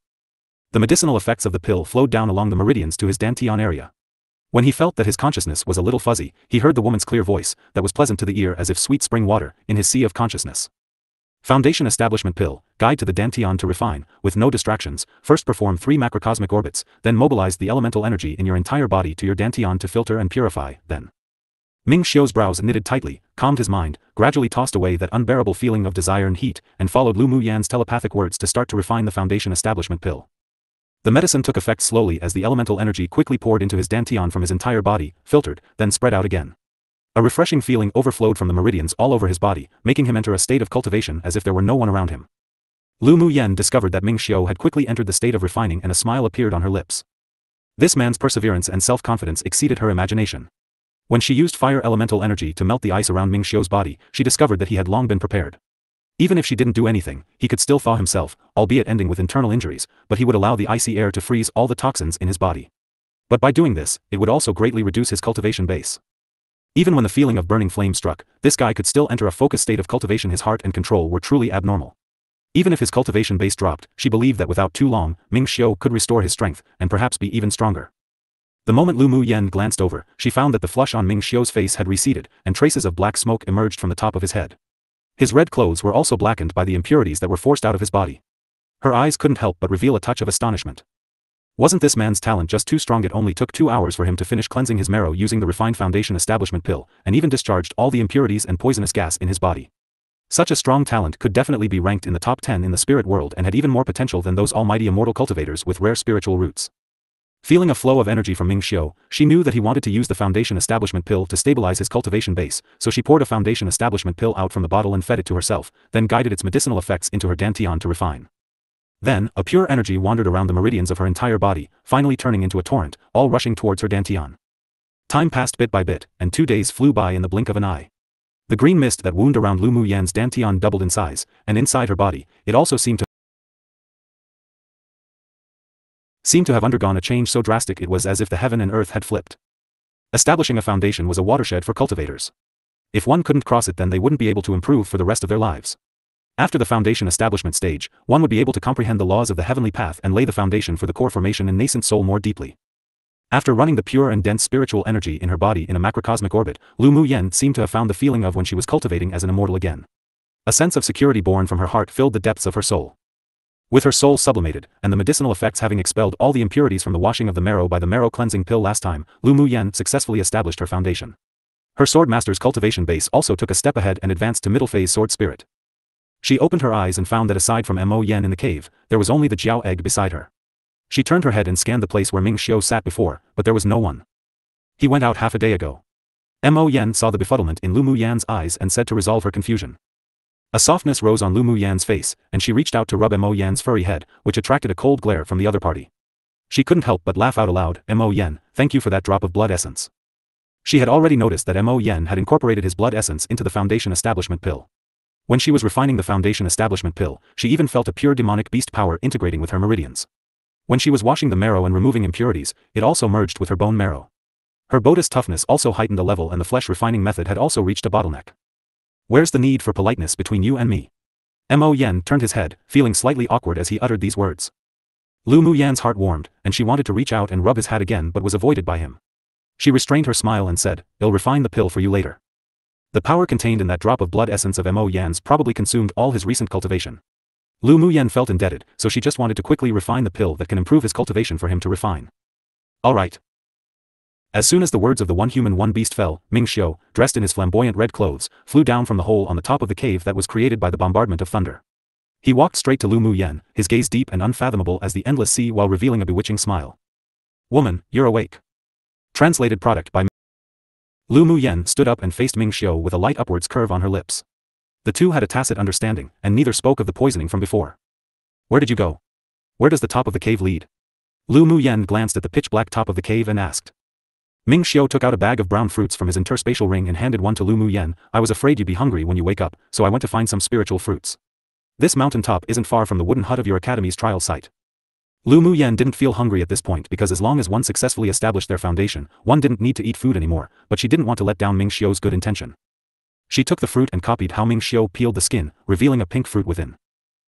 The medicinal effects of the pill flowed down along the meridians to his dantian area. When he felt that his consciousness was a little fuzzy, he heard the woman's clear voice, that was pleasant to the ear as if sweet spring water, in his sea of consciousness. Foundation establishment pill, guide to the dantian to refine, with no distractions, first perform 3 macrocosmic orbits, then mobilize the elemental energy in your entire body to your dantian to filter and purify, then. Ming Xiu's brows knitted tightly, calmed his mind, gradually tossed away that unbearable feeling of desire and heat, and followed Lu Mu Yan's telepathic words to start to refine the foundation establishment pill. The medicine took effect slowly as the elemental energy quickly poured into his dantian from his entire body, filtered, then spread out again. A refreshing feeling overflowed from the meridians all over his body, making him enter a state of cultivation as if there were no one around him. Lu Mu Yen discovered that Ming Xiu had quickly entered the state of refining and a smile appeared on her lips. This man's perseverance and self-confidence exceeded her imagination. When she used fire elemental energy to melt the ice around Ming Xiu's body, she discovered that he had long been prepared. Even if she didn't do anything, he could still thaw himself, albeit ending with internal injuries, but he would allow the icy air to freeze all the toxins in his body. But by doing this, it would also greatly reduce his cultivation base. Even when the feeling of burning flame struck, this guy could still enter a focused state of cultivation. His heart and control were truly abnormal. Even if his cultivation base dropped, she believed that without too long, Ming Xiu could restore his strength, and perhaps be even stronger. The moment Lu Mu Yen glanced over, she found that the flush on Ming Xiu's face had receded, and traces of black smoke emerged from the top of his head. His red clothes were also blackened by the impurities that were forced out of his body. Her eyes couldn't help but reveal a touch of astonishment. Wasn't this man's talent just too strong? It only took 2 hours for him to finish cleansing his marrow using the refined foundation establishment pill, and even discharged all the impurities and poisonous gas in his body. Such a strong talent could definitely be ranked in the top 10 in the spirit world and had even more potential than those almighty immortal cultivators with rare spiritual roots. Feeling a flow of energy from Ming Xiu, she knew that he wanted to use the Foundation Establishment Pill to stabilize his cultivation base, so she poured a Foundation Establishment Pill out from the bottle and fed it to herself, then guided its medicinal effects into her dantian to refine. Then, a pure energy wandered around the meridians of her entire body, finally turning into a torrent, all rushing towards her dantian. Time passed bit by bit, and 2 days flew by in the blink of an eye. The green mist that wound around Lu Muyan's dantian doubled in size, and inside her body, it also seemed to have undergone a change so drastic it was as if the heaven and earth had flipped. Establishing a foundation was a watershed for cultivators. If one couldn't cross it, then they wouldn't be able to improve for the rest of their lives. After the foundation establishment stage, one would be able to comprehend the laws of the heavenly path and lay the foundation for the core formation in nascent soul more deeply. After running the pure and dense spiritual energy in her body in a macrocosmic orbit, Lu Muyan seemed to have found the feeling of when she was cultivating as an immortal again. A sense of security born from her heart filled the depths of her soul. With her soul sublimated, and the medicinal effects having expelled all the impurities from the washing of the marrow by the marrow cleansing pill last time, Lu Muyan successfully established her foundation. Her sword master's cultivation base also took a step ahead and advanced to middle phase sword spirit. She opened her eyes and found that aside from Mo Yen in the cave, there was only the Jiao egg beside her. She turned her head and scanned the place where Ming Xiu sat before, but there was no one. He went out half a day ago. Mo Yen saw the befuddlement in Lu Muyan's eyes and said to resolve her confusion. A softness rose on Lu Muyan's face, and she reached out to rub Mo Yan's furry head, which attracted a cold glare from the other party. She couldn't help but laugh out aloud. Mo Yen, thank you for that drop of blood essence. She had already noticed that Mo Yen had incorporated his blood essence into the Foundation Establishment Pill. When she was refining the Foundation Establishment Pill, she even felt a pure demonic beast power integrating with her meridians. When she was washing the marrow and removing impurities, it also merged with her bone marrow. Her Bodhi's toughness also heightened a level, and the flesh refining method had also reached a bottleneck. Where's the need for politeness between you and me? Mo Yen turned his head, feeling slightly awkward as he uttered these words. Lu Muyan's heart warmed, and she wanted to reach out and rub his hat again but was avoided by him. She restrained her smile and said, I'll refine the pill for you later. The power contained in that drop of blood essence of Mo Yan's probably consumed all his recent cultivation. Lu Muyan felt indebted, so she just wanted to quickly refine the pill that can improve his cultivation for him to refine. All right. As soon as the words of the one human one beast fell, Ming Xiu, dressed in his flamboyant red clothes, flew down from the hole on the top of the cave that was created by the bombardment of thunder. He walked straight to Lu Muyan, his gaze deep and unfathomable as the endless sea while revealing a bewitching smile. Woman, you're awake. Translated product by Lu Muyan stood up and faced Ming Xiu with a light upwards curve on her lips. The two had a tacit understanding, and neither spoke of the poisoning from before. Where did you go? Where does the top of the cave lead? Lu Muyan glanced at the pitch-black top of the cave and asked. Ming Xiu took out a bag of brown fruits from his interspatial ring and handed one to Lu Muyan. I was afraid you'd be hungry when you wake up, so I went to find some spiritual fruits. This mountain top isn't far from the wooden hut of your academy's trial site. Lu Muyan didn't feel hungry at this point because as long as one successfully established their foundation, one didn't need to eat food anymore, but she didn't want to let down Ming Xiu's good intention. She took the fruit and copied how Ming Xiu peeled the skin, revealing a pink fruit within.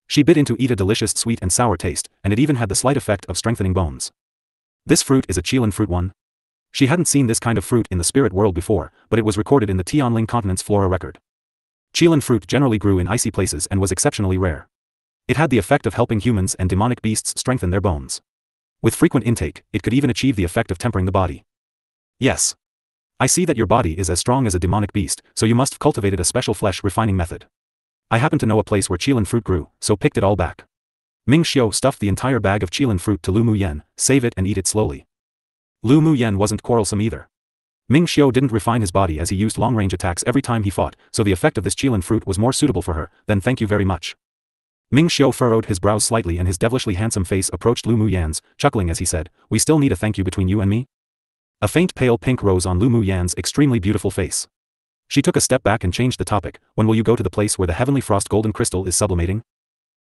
She bit into eat a delicious sweet and sour taste, and it even had the slight effect of strengthening bones. This fruit is a Qilin fruit one. She hadn't seen this kind of fruit in the spirit world before, but it was recorded in the Tianling continent's flora record. Qilin fruit generally grew in icy places and was exceptionally rare. It had the effect of helping humans and demonic beasts strengthen their bones. With frequent intake, it could even achieve the effect of tempering the body. Yes. I see that your body is as strong as a demonic beast, so you must have cultivated a special flesh refining method. I happen to know a place where Qilin fruit grew, so picked it all back. Ming Xiu stuffed the entire bag of Qilin fruit to Lu Muyan, save it and eat it slowly. Lu Muyan wasn't quarrelsome either. Ming Xiu didn't refine his body as he used long-range attacks every time he fought, so the effect of this Qilin fruit was more suitable for her. Then thank you very much. Ming Xiu furrowed his brows slightly and his devilishly handsome face approached Lu Muyan's, chuckling as he said, we still need a thank you between you and me? A faint pale pink rose on Lu Muyan's extremely beautiful face. She took a step back and changed the topic. When will you go to the place where the heavenly frost golden crystal is sublimating?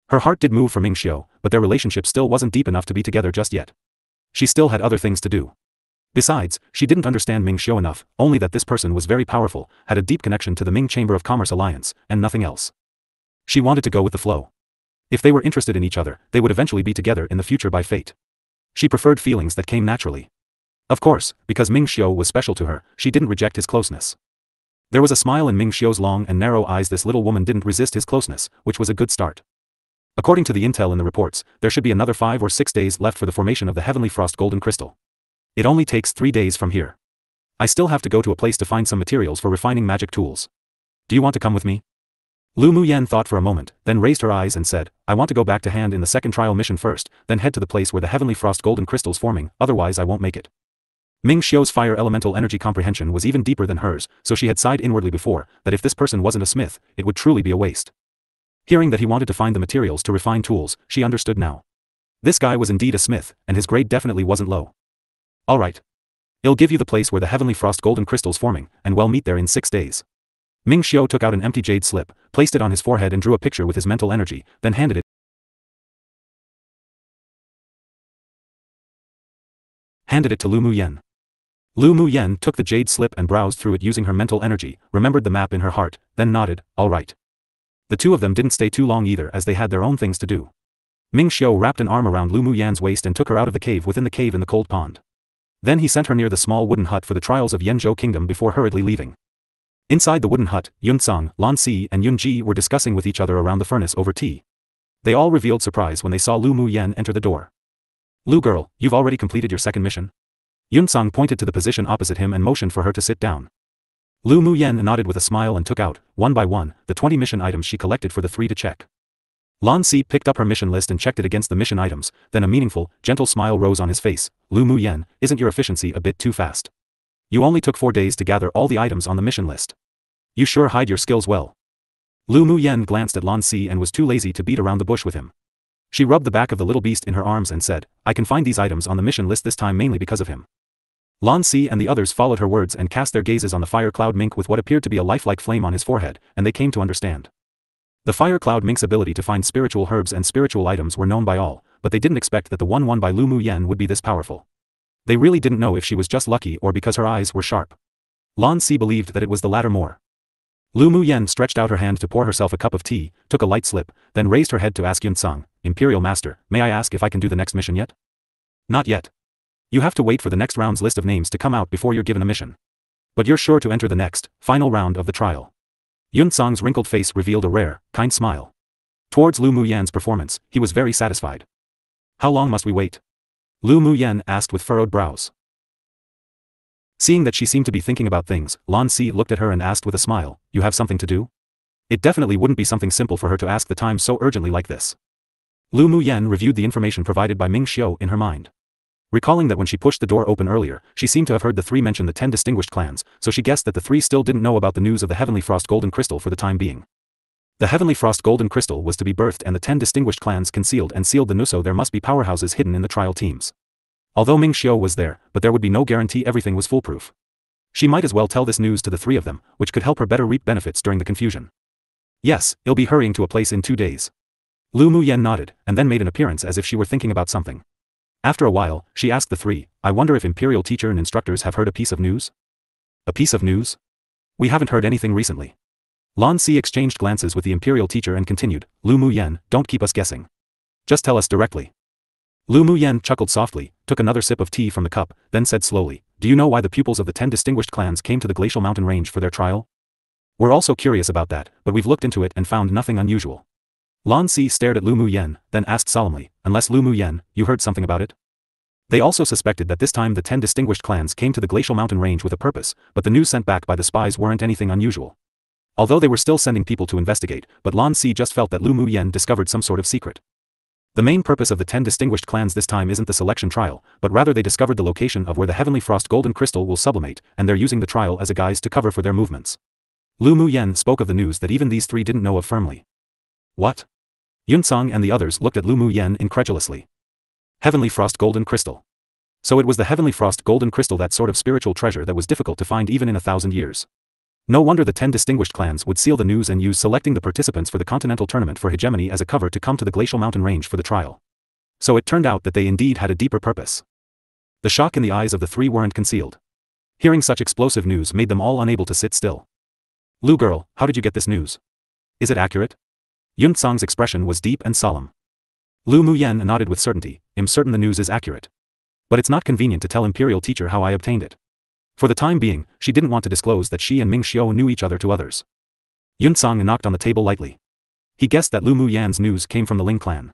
Her heart did move for Ming Xiu, but their relationship still wasn't deep enough to be together just yet. She still had other things to do. Besides, she didn't understand Ming Xiu enough, only that this person was very powerful, had a deep connection to the Ming Chamber of Commerce Alliance, and nothing else. She wanted to go with the flow. If they were interested in each other, they would eventually be together in the future by fate. She preferred feelings that came naturally. Of course, because Ming Xiu was special to her, she didn't reject his closeness. There was a smile in Ming Xiu's long and narrow eyes. This little woman didn't resist his closeness, which was a good start. According to the intel in the reports, there should be another 5 or 6 days left for the formation of the heavenly frost golden crystal. It only takes 3 days from here. I still have to go to a place to find some materials for refining magic tools. Do you want to come with me? Lu Muyen thought for a moment, then raised her eyes and said, I want to go back to hand in the second trial mission first, then head to the place where the heavenly frost golden crystals forming, otherwise I won't make it. Ming Xiu's fire elemental energy comprehension was even deeper than hers, so she had sighed inwardly before, that if this person wasn't a smith, it would truly be a waste. Hearing that he wanted to find the materials to refine tools, she understood now. This guy was indeed a smith, and his grade definitely wasn't low. Alright. I'll give you the place where the heavenly frost golden crystals forming, and we'll meet there in 6 days. Ming Xiu took out an empty jade slip, placed it on his forehead and drew a picture with his mental energy, then handed it to Lu Muyen. Lu Muyen took the jade slip and browsed through it using her mental energy, remembered the map in her heart, then nodded, all right. The two of them didn't stay too long either as they had their own things to do. Ming Xiu wrapped an arm around Lu Muyen's waist and took her out of the cave within the cave in the cold pond. Then he sent her near the small wooden hut for the trials of Yanzhou Kingdom before hurriedly leaving. Inside the wooden hut, Yunzang, Lan Si and Yunji were discussing with each other around the furnace over tea. They all revealed surprise when they saw Lu Muyen enter the door. Lu girl, you've already completed your second mission? Yunzang pointed to the position opposite him and motioned for her to sit down. Lu Muyen nodded with a smile and took out, one by one, the 20 mission items she collected for the 3 to check. Lan Si picked up her mission list and checked it against the mission items, then a meaningful, gentle smile rose on his face. Lu Muyen, isn't your efficiency a bit too fast? You only took 4 days to gather all the items on the mission list. You sure hide your skills well. Lu Muyen glanced at Lan Si and was too lazy to beat around the bush with him. She rubbed the back of the little beast in her arms and said, I can find these items on the mission list this time mainly because of him. Lan Si and the others followed her words and cast their gazes on the fire cloud mink with what appeared to be a lifelike flame on his forehead, and they came to understand. The fire cloud mink's ability to find spiritual herbs and spiritual items were known by all, but they didn't expect that the one by Lu Muyen would be this powerful. They really didn't know if she was just lucky or because her eyes were sharp. Lan Si believed that it was the latter more. Lu Muyen stretched out her hand to pour herself a cup of tea, took a light sip, then raised her head to ask Yunzang, Imperial Master, may I ask if I can do the next mission yet? Not yet. You have to wait for the next round's list of names to come out before you're given a mission. But you're sure to enter the next, final round of the trial. Yunzang's wrinkled face revealed a rare, kind smile. Towards Lu Muyen's performance, he was very satisfied. How long must we wait? Lu Muyen asked with furrowed brows. Seeing that she seemed to be thinking about things, Lan Si looked at her and asked with a smile, you have something to do? It definitely wouldn't be something simple for her to ask the time so urgently like this. Lu Muyen reviewed the information provided by Ming Xiu in her mind. Recalling that when she pushed the door open earlier, she seemed to have heard the 3 mention the 10 distinguished clans, so she guessed that the 3 still didn't know about the news of the Heavenly Frost Golden Crystal for the time being. The Heavenly Frost Golden Crystal was to be birthed and the 10 distinguished clans concealed and sealed the news, so there must be powerhouses hidden in the trial teams. Although Ming Xiu was there, but there would be no guarantee everything was foolproof. She might as well tell this news to the 3 of them, which could help her better reap benefits during the confusion. Yes, I'll be hurrying to a place in 2 days. Lu Muyen nodded, and then made an appearance as if she were thinking about something. After a while, she asked the 3, I wonder if Imperial teacher and instructors have heard a piece of news? A piece of news? We haven't heard anything recently. Lan Si exchanged glances with the Imperial teacher and continued, Lu Muyen, don't keep us guessing. Just tell us directly. Lu Muyen chuckled softly, took another sip of tea from the cup, then said slowly, do you know why the pupils of the 10 distinguished clans came to the glacial mountain range for their trial? We're also curious about that, but we've looked into it and found nothing unusual. Lan Si stared at Lu Muyen, then asked solemnly, unless Lu Muyen, you heard something about it? They also suspected that this time the 10 distinguished clans came to the glacial mountain range with a purpose, but the news sent back by the spies weren't anything unusual. Although they were still sending people to investigate, but Lan Si just felt that Lu Muyen discovered some sort of secret. The main purpose of the 10 distinguished clans this time isn't the selection trial, but rather they discovered the location of where the Heavenly Frost Golden Crystal will sublimate, and they're using the trial as a guise to cover for their movements. Lu Muyen spoke of the news that even these 3 didn't know of firmly. What? Yunzang and the others looked at Lu Muyen incredulously. Heavenly Frost Golden Crystal. So it was the Heavenly Frost Golden Crystal, that sort of spiritual treasure that was difficult to find even in 1,000 years. No wonder the 10 distinguished clans would seal the news and use selecting the participants for the continental tournament for hegemony as a cover to come to the glacial mountain range for the trial. So it turned out that they indeed had a deeper purpose. The shock in the eyes of the 3 weren't concealed. Hearing such explosive news made them all unable to sit still. Lu girl, how did you get this news? Is it accurate? Yunzang's expression was deep and solemn. Lu Muyen nodded with certainty, I'm certain the news is accurate. But it's not convenient to tell Imperial teacher how I obtained it. For the time being, she didn't want to disclose that she and Ming Xiu knew each other to others. Yunzang knocked on the table lightly. He guessed that Lu Muyen's news came from the Ling clan.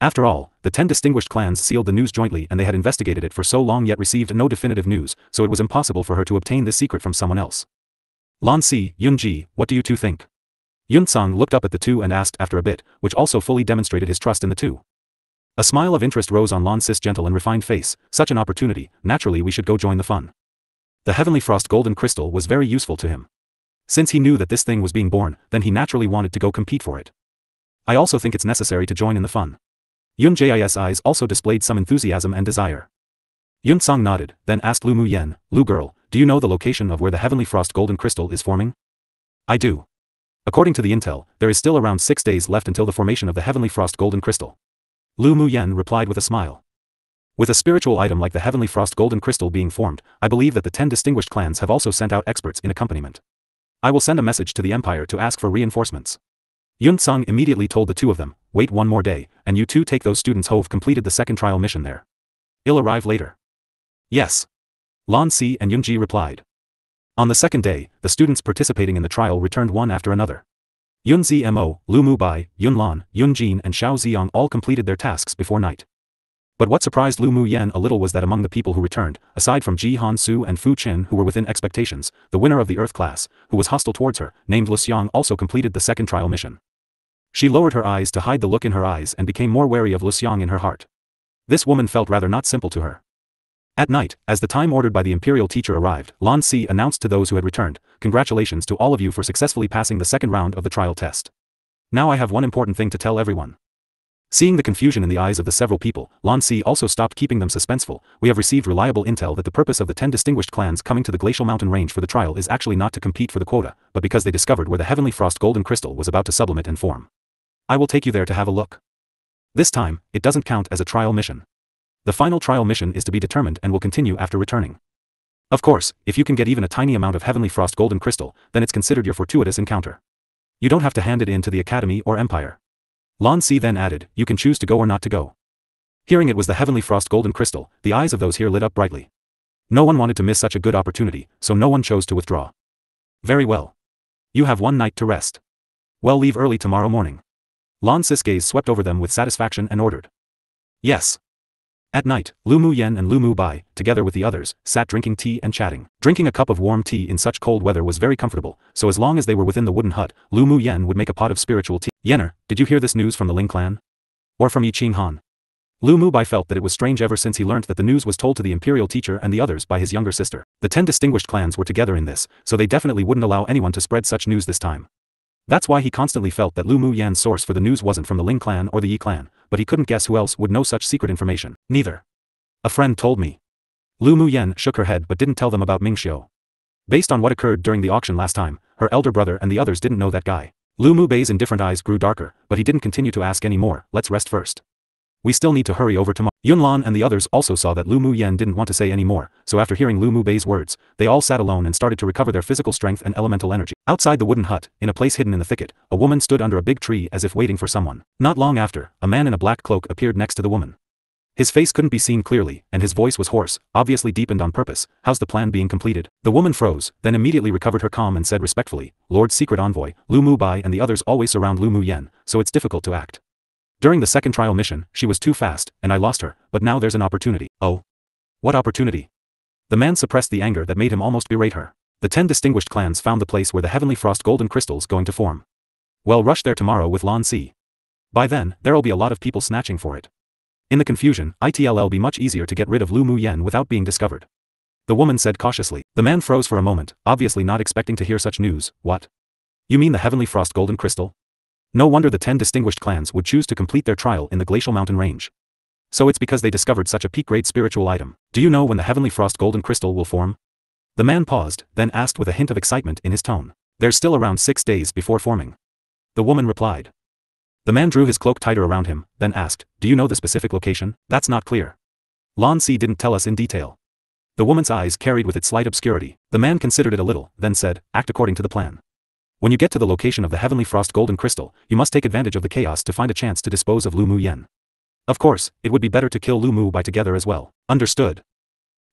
After all, the 10 distinguished clans sealed the news jointly and they had investigated it for so long yet received no definitive news, so it was impossible for her to obtain this secret from someone else. Lan Si, Yunji, what do you two think? Yun Tsang looked up at the two and asked after a bit, which also fully demonstrated his trust in the two. A smile of interest rose on Lan Si's gentle and refined face. Such an opportunity, naturally we should go join the fun. The Heavenly Frost Golden Crystal was very useful to him. Since he knew that this thing was being born, then he naturally wanted to go compete for it. I also think it's necessary to join in the fun. Yun Jis' eyes also displayed some enthusiasm and desire. Yun Tsang nodded, then asked Lu Mu Yen, Lu girl, do you know the location of where the Heavenly Frost Golden Crystal is forming? I do. According to the intel, there is still around 6 days left until the formation of the Heavenly Frost Golden Crystal. Lu Mu Yen replied with a smile. With a spiritual item like the Heavenly Frost Golden Crystal being formed, I believe that the 10 distinguished clans have also sent out experts in accompaniment. I will send a message to the Empire to ask for reinforcements. Yun Tsang immediately told the two of them, wait one more day, and you two take those students who've completed the second trial mission there. I'll arrive later. Yes. Lan Si and Yunji replied. On the second day, the students participating in the trial returned one after another. Yun Zmo, Lu Mu Bai, Yun Lan, Yun Jin and Xiao Ziyang all completed their tasks before night. But what surprised Lu Mu Yen a little was that among the people who returned, aside from Ji Han Su and Fu Qin who were within expectations, the winner of the Earth class, who was hostile towards her, named Lu Xiang also completed the second trial mission. She lowered her eyes to hide the look in her eyes and became more wary of Lu Xiang in her heart. This woman felt rather not simple to her. At night, as the time ordered by the imperial teacher arrived, Lan Si announced to those who had returned, congratulations to all of you for successfully passing the second round of the trial test. Now I have one important thing to tell everyone. Seeing the confusion in the eyes of the several people, Lan Si also stopped keeping them suspenseful. We have received reliable intel that the purpose of the 10 distinguished clans coming to the Glacial Mountain Range for the trial is actually not to compete for the quota, but because they discovered where the Heavenly Frost Golden Crystal was about to sublimate and form. I will take you there to have a look. This time, it doesn't count as a trial mission. The final trial mission is to be determined and will continue after returning. Of course, if you can get even a tiny amount of Heavenly Frost Golden Crystal, then it's considered your fortuitous encounter. You don't have to hand it in to the Academy or Empire. Lan Si then added, you can choose to go or not to go. Hearing it was the Heavenly Frost Golden Crystal, the eyes of those here lit up brightly. No one wanted to miss such a good opportunity, so no one chose to withdraw. Very well. You have one night to rest. Well, leave early tomorrow morning. Lan Si's gaze swept over them with satisfaction and ordered. Yes. At night, Lu Mu Yen and Lu Mu Bai, together with the others, sat drinking tea and chatting. Drinking a cup of warm tea in such cold weather was very comfortable, so as long as they were within the wooden hut, Lu Mu Yen would make a pot of spiritual tea. Yenner, did you hear this news from the Ling clan? Or from Yi Qing Han? Lu Mu Bai felt that it was strange ever since he learnt that the news was told to the imperial teacher and the others by his younger sister. The 10 distinguished clans were together in this, so they definitely wouldn't allow anyone to spread such news this time. That's why he constantly felt that Lu Mu Yan's source for the news wasn't from the Ling clan or the Yi clan, but he couldn't guess who else would know such secret information. Neither. A friend told me. Lu Mu Yen shook her head but didn't tell them about Ming Xiu. Based on what occurred during the auction last time, her elder brother and the others didn't know that guy. Lu Mu Bai's indifferent eyes grew darker, but he didn't continue to ask any more. Let's rest first. We still need to hurry over tomorrow. Yun Lan and the others also saw that Lu Mu Yen didn't want to say any more, so after hearing Lu Mu Bai's words, they all sat alone and started to recover their physical strength and elemental energy. Outside the wooden hut, in a place hidden in the thicket, a woman stood under a big tree as if waiting for someone. Not long after, a man in a black cloak appeared next to the woman. His face couldn't be seen clearly, and his voice was hoarse, obviously deepened on purpose. How's the plan being completed? The woman froze, then immediately recovered her calm and said respectfully, Lord Secret Envoy, Lu Mu Bai and the others always surround Lu Mu Yen, so it's difficult to act. During the second trial mission, she was too fast, and I lost her, but now there's an opportunity. Oh? What opportunity? The man suppressed the anger that made him almost berate her. The 10 distinguished clans found the place where the Heavenly Frost Golden Crystal's going to form. Well, rush there tomorrow with Lan Si. By then, there'll be a lot of people snatching for it. In the confusion, it'll be much easier to get rid of Lu Mu Yen without being discovered. The woman said cautiously. The man froze for a moment, obviously not expecting to hear such news. What? You mean the Heavenly Frost Golden Crystal? No wonder the 10 distinguished clans would choose to complete their trial in the Glacial Mountain Range. So it's because they discovered such a peak-grade spiritual item. Do you know when the Heavenly Frost Golden Crystal will form? The man paused, then asked with a hint of excitement in his tone. There's still around 6 days before forming. The woman replied. The man drew his cloak tighter around him, then asked, do you know the specific location? That's not clear. Lan Si didn't tell us in detail. The woman's eyes carried with it slight obscurity. The man considered it a little, then said, act according to the plan. When you get to the location of the Heavenly Frost Golden Crystal, you must take advantage of the chaos to find a chance to dispose of Lu Mu Yen. Of course, it would be better to kill Lu Mu Bai together as well. Understood.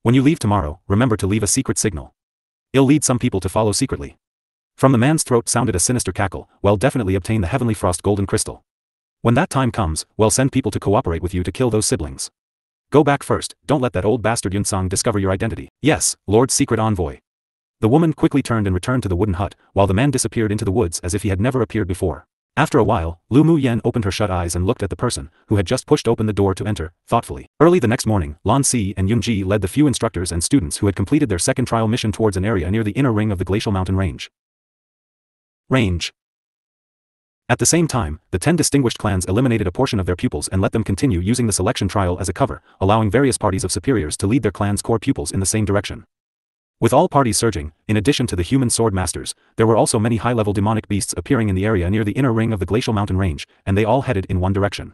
When you leave tomorrow, remember to leave a secret signal. It'll lead some people to follow secretly. From the man's throat sounded a sinister cackle. Well, definitely obtain the Heavenly Frost Golden Crystal. When that time comes, well, send people to cooperate with you to kill those siblings. Go back first, don't let that old bastard Yun Tsang discover your identity. Yes, Lord Secret Envoy. The woman quickly turned and returned to the wooden hut, while the man disappeared into the woods as if he had never appeared before. After a while, Lu Mu Yen opened her shut eyes and looked at the person, who had just pushed open the door to enter, thoughtfully. Early the next morning, Lan Si and Yun Ji led the few instructors and students who had completed their second trial mission towards an area near the inner ring of the glacial mountain range. At the same time, the 10 distinguished clans eliminated a portion of their pupils and let them continue using the selection trial as a cover, allowing various parties of superiors to lead their clan's core pupils in the same direction. With all parties surging, in addition to the human sword masters, there were also many high-level demonic beasts appearing in the area near the inner ring of the glacial mountain range, and they all headed in one direction.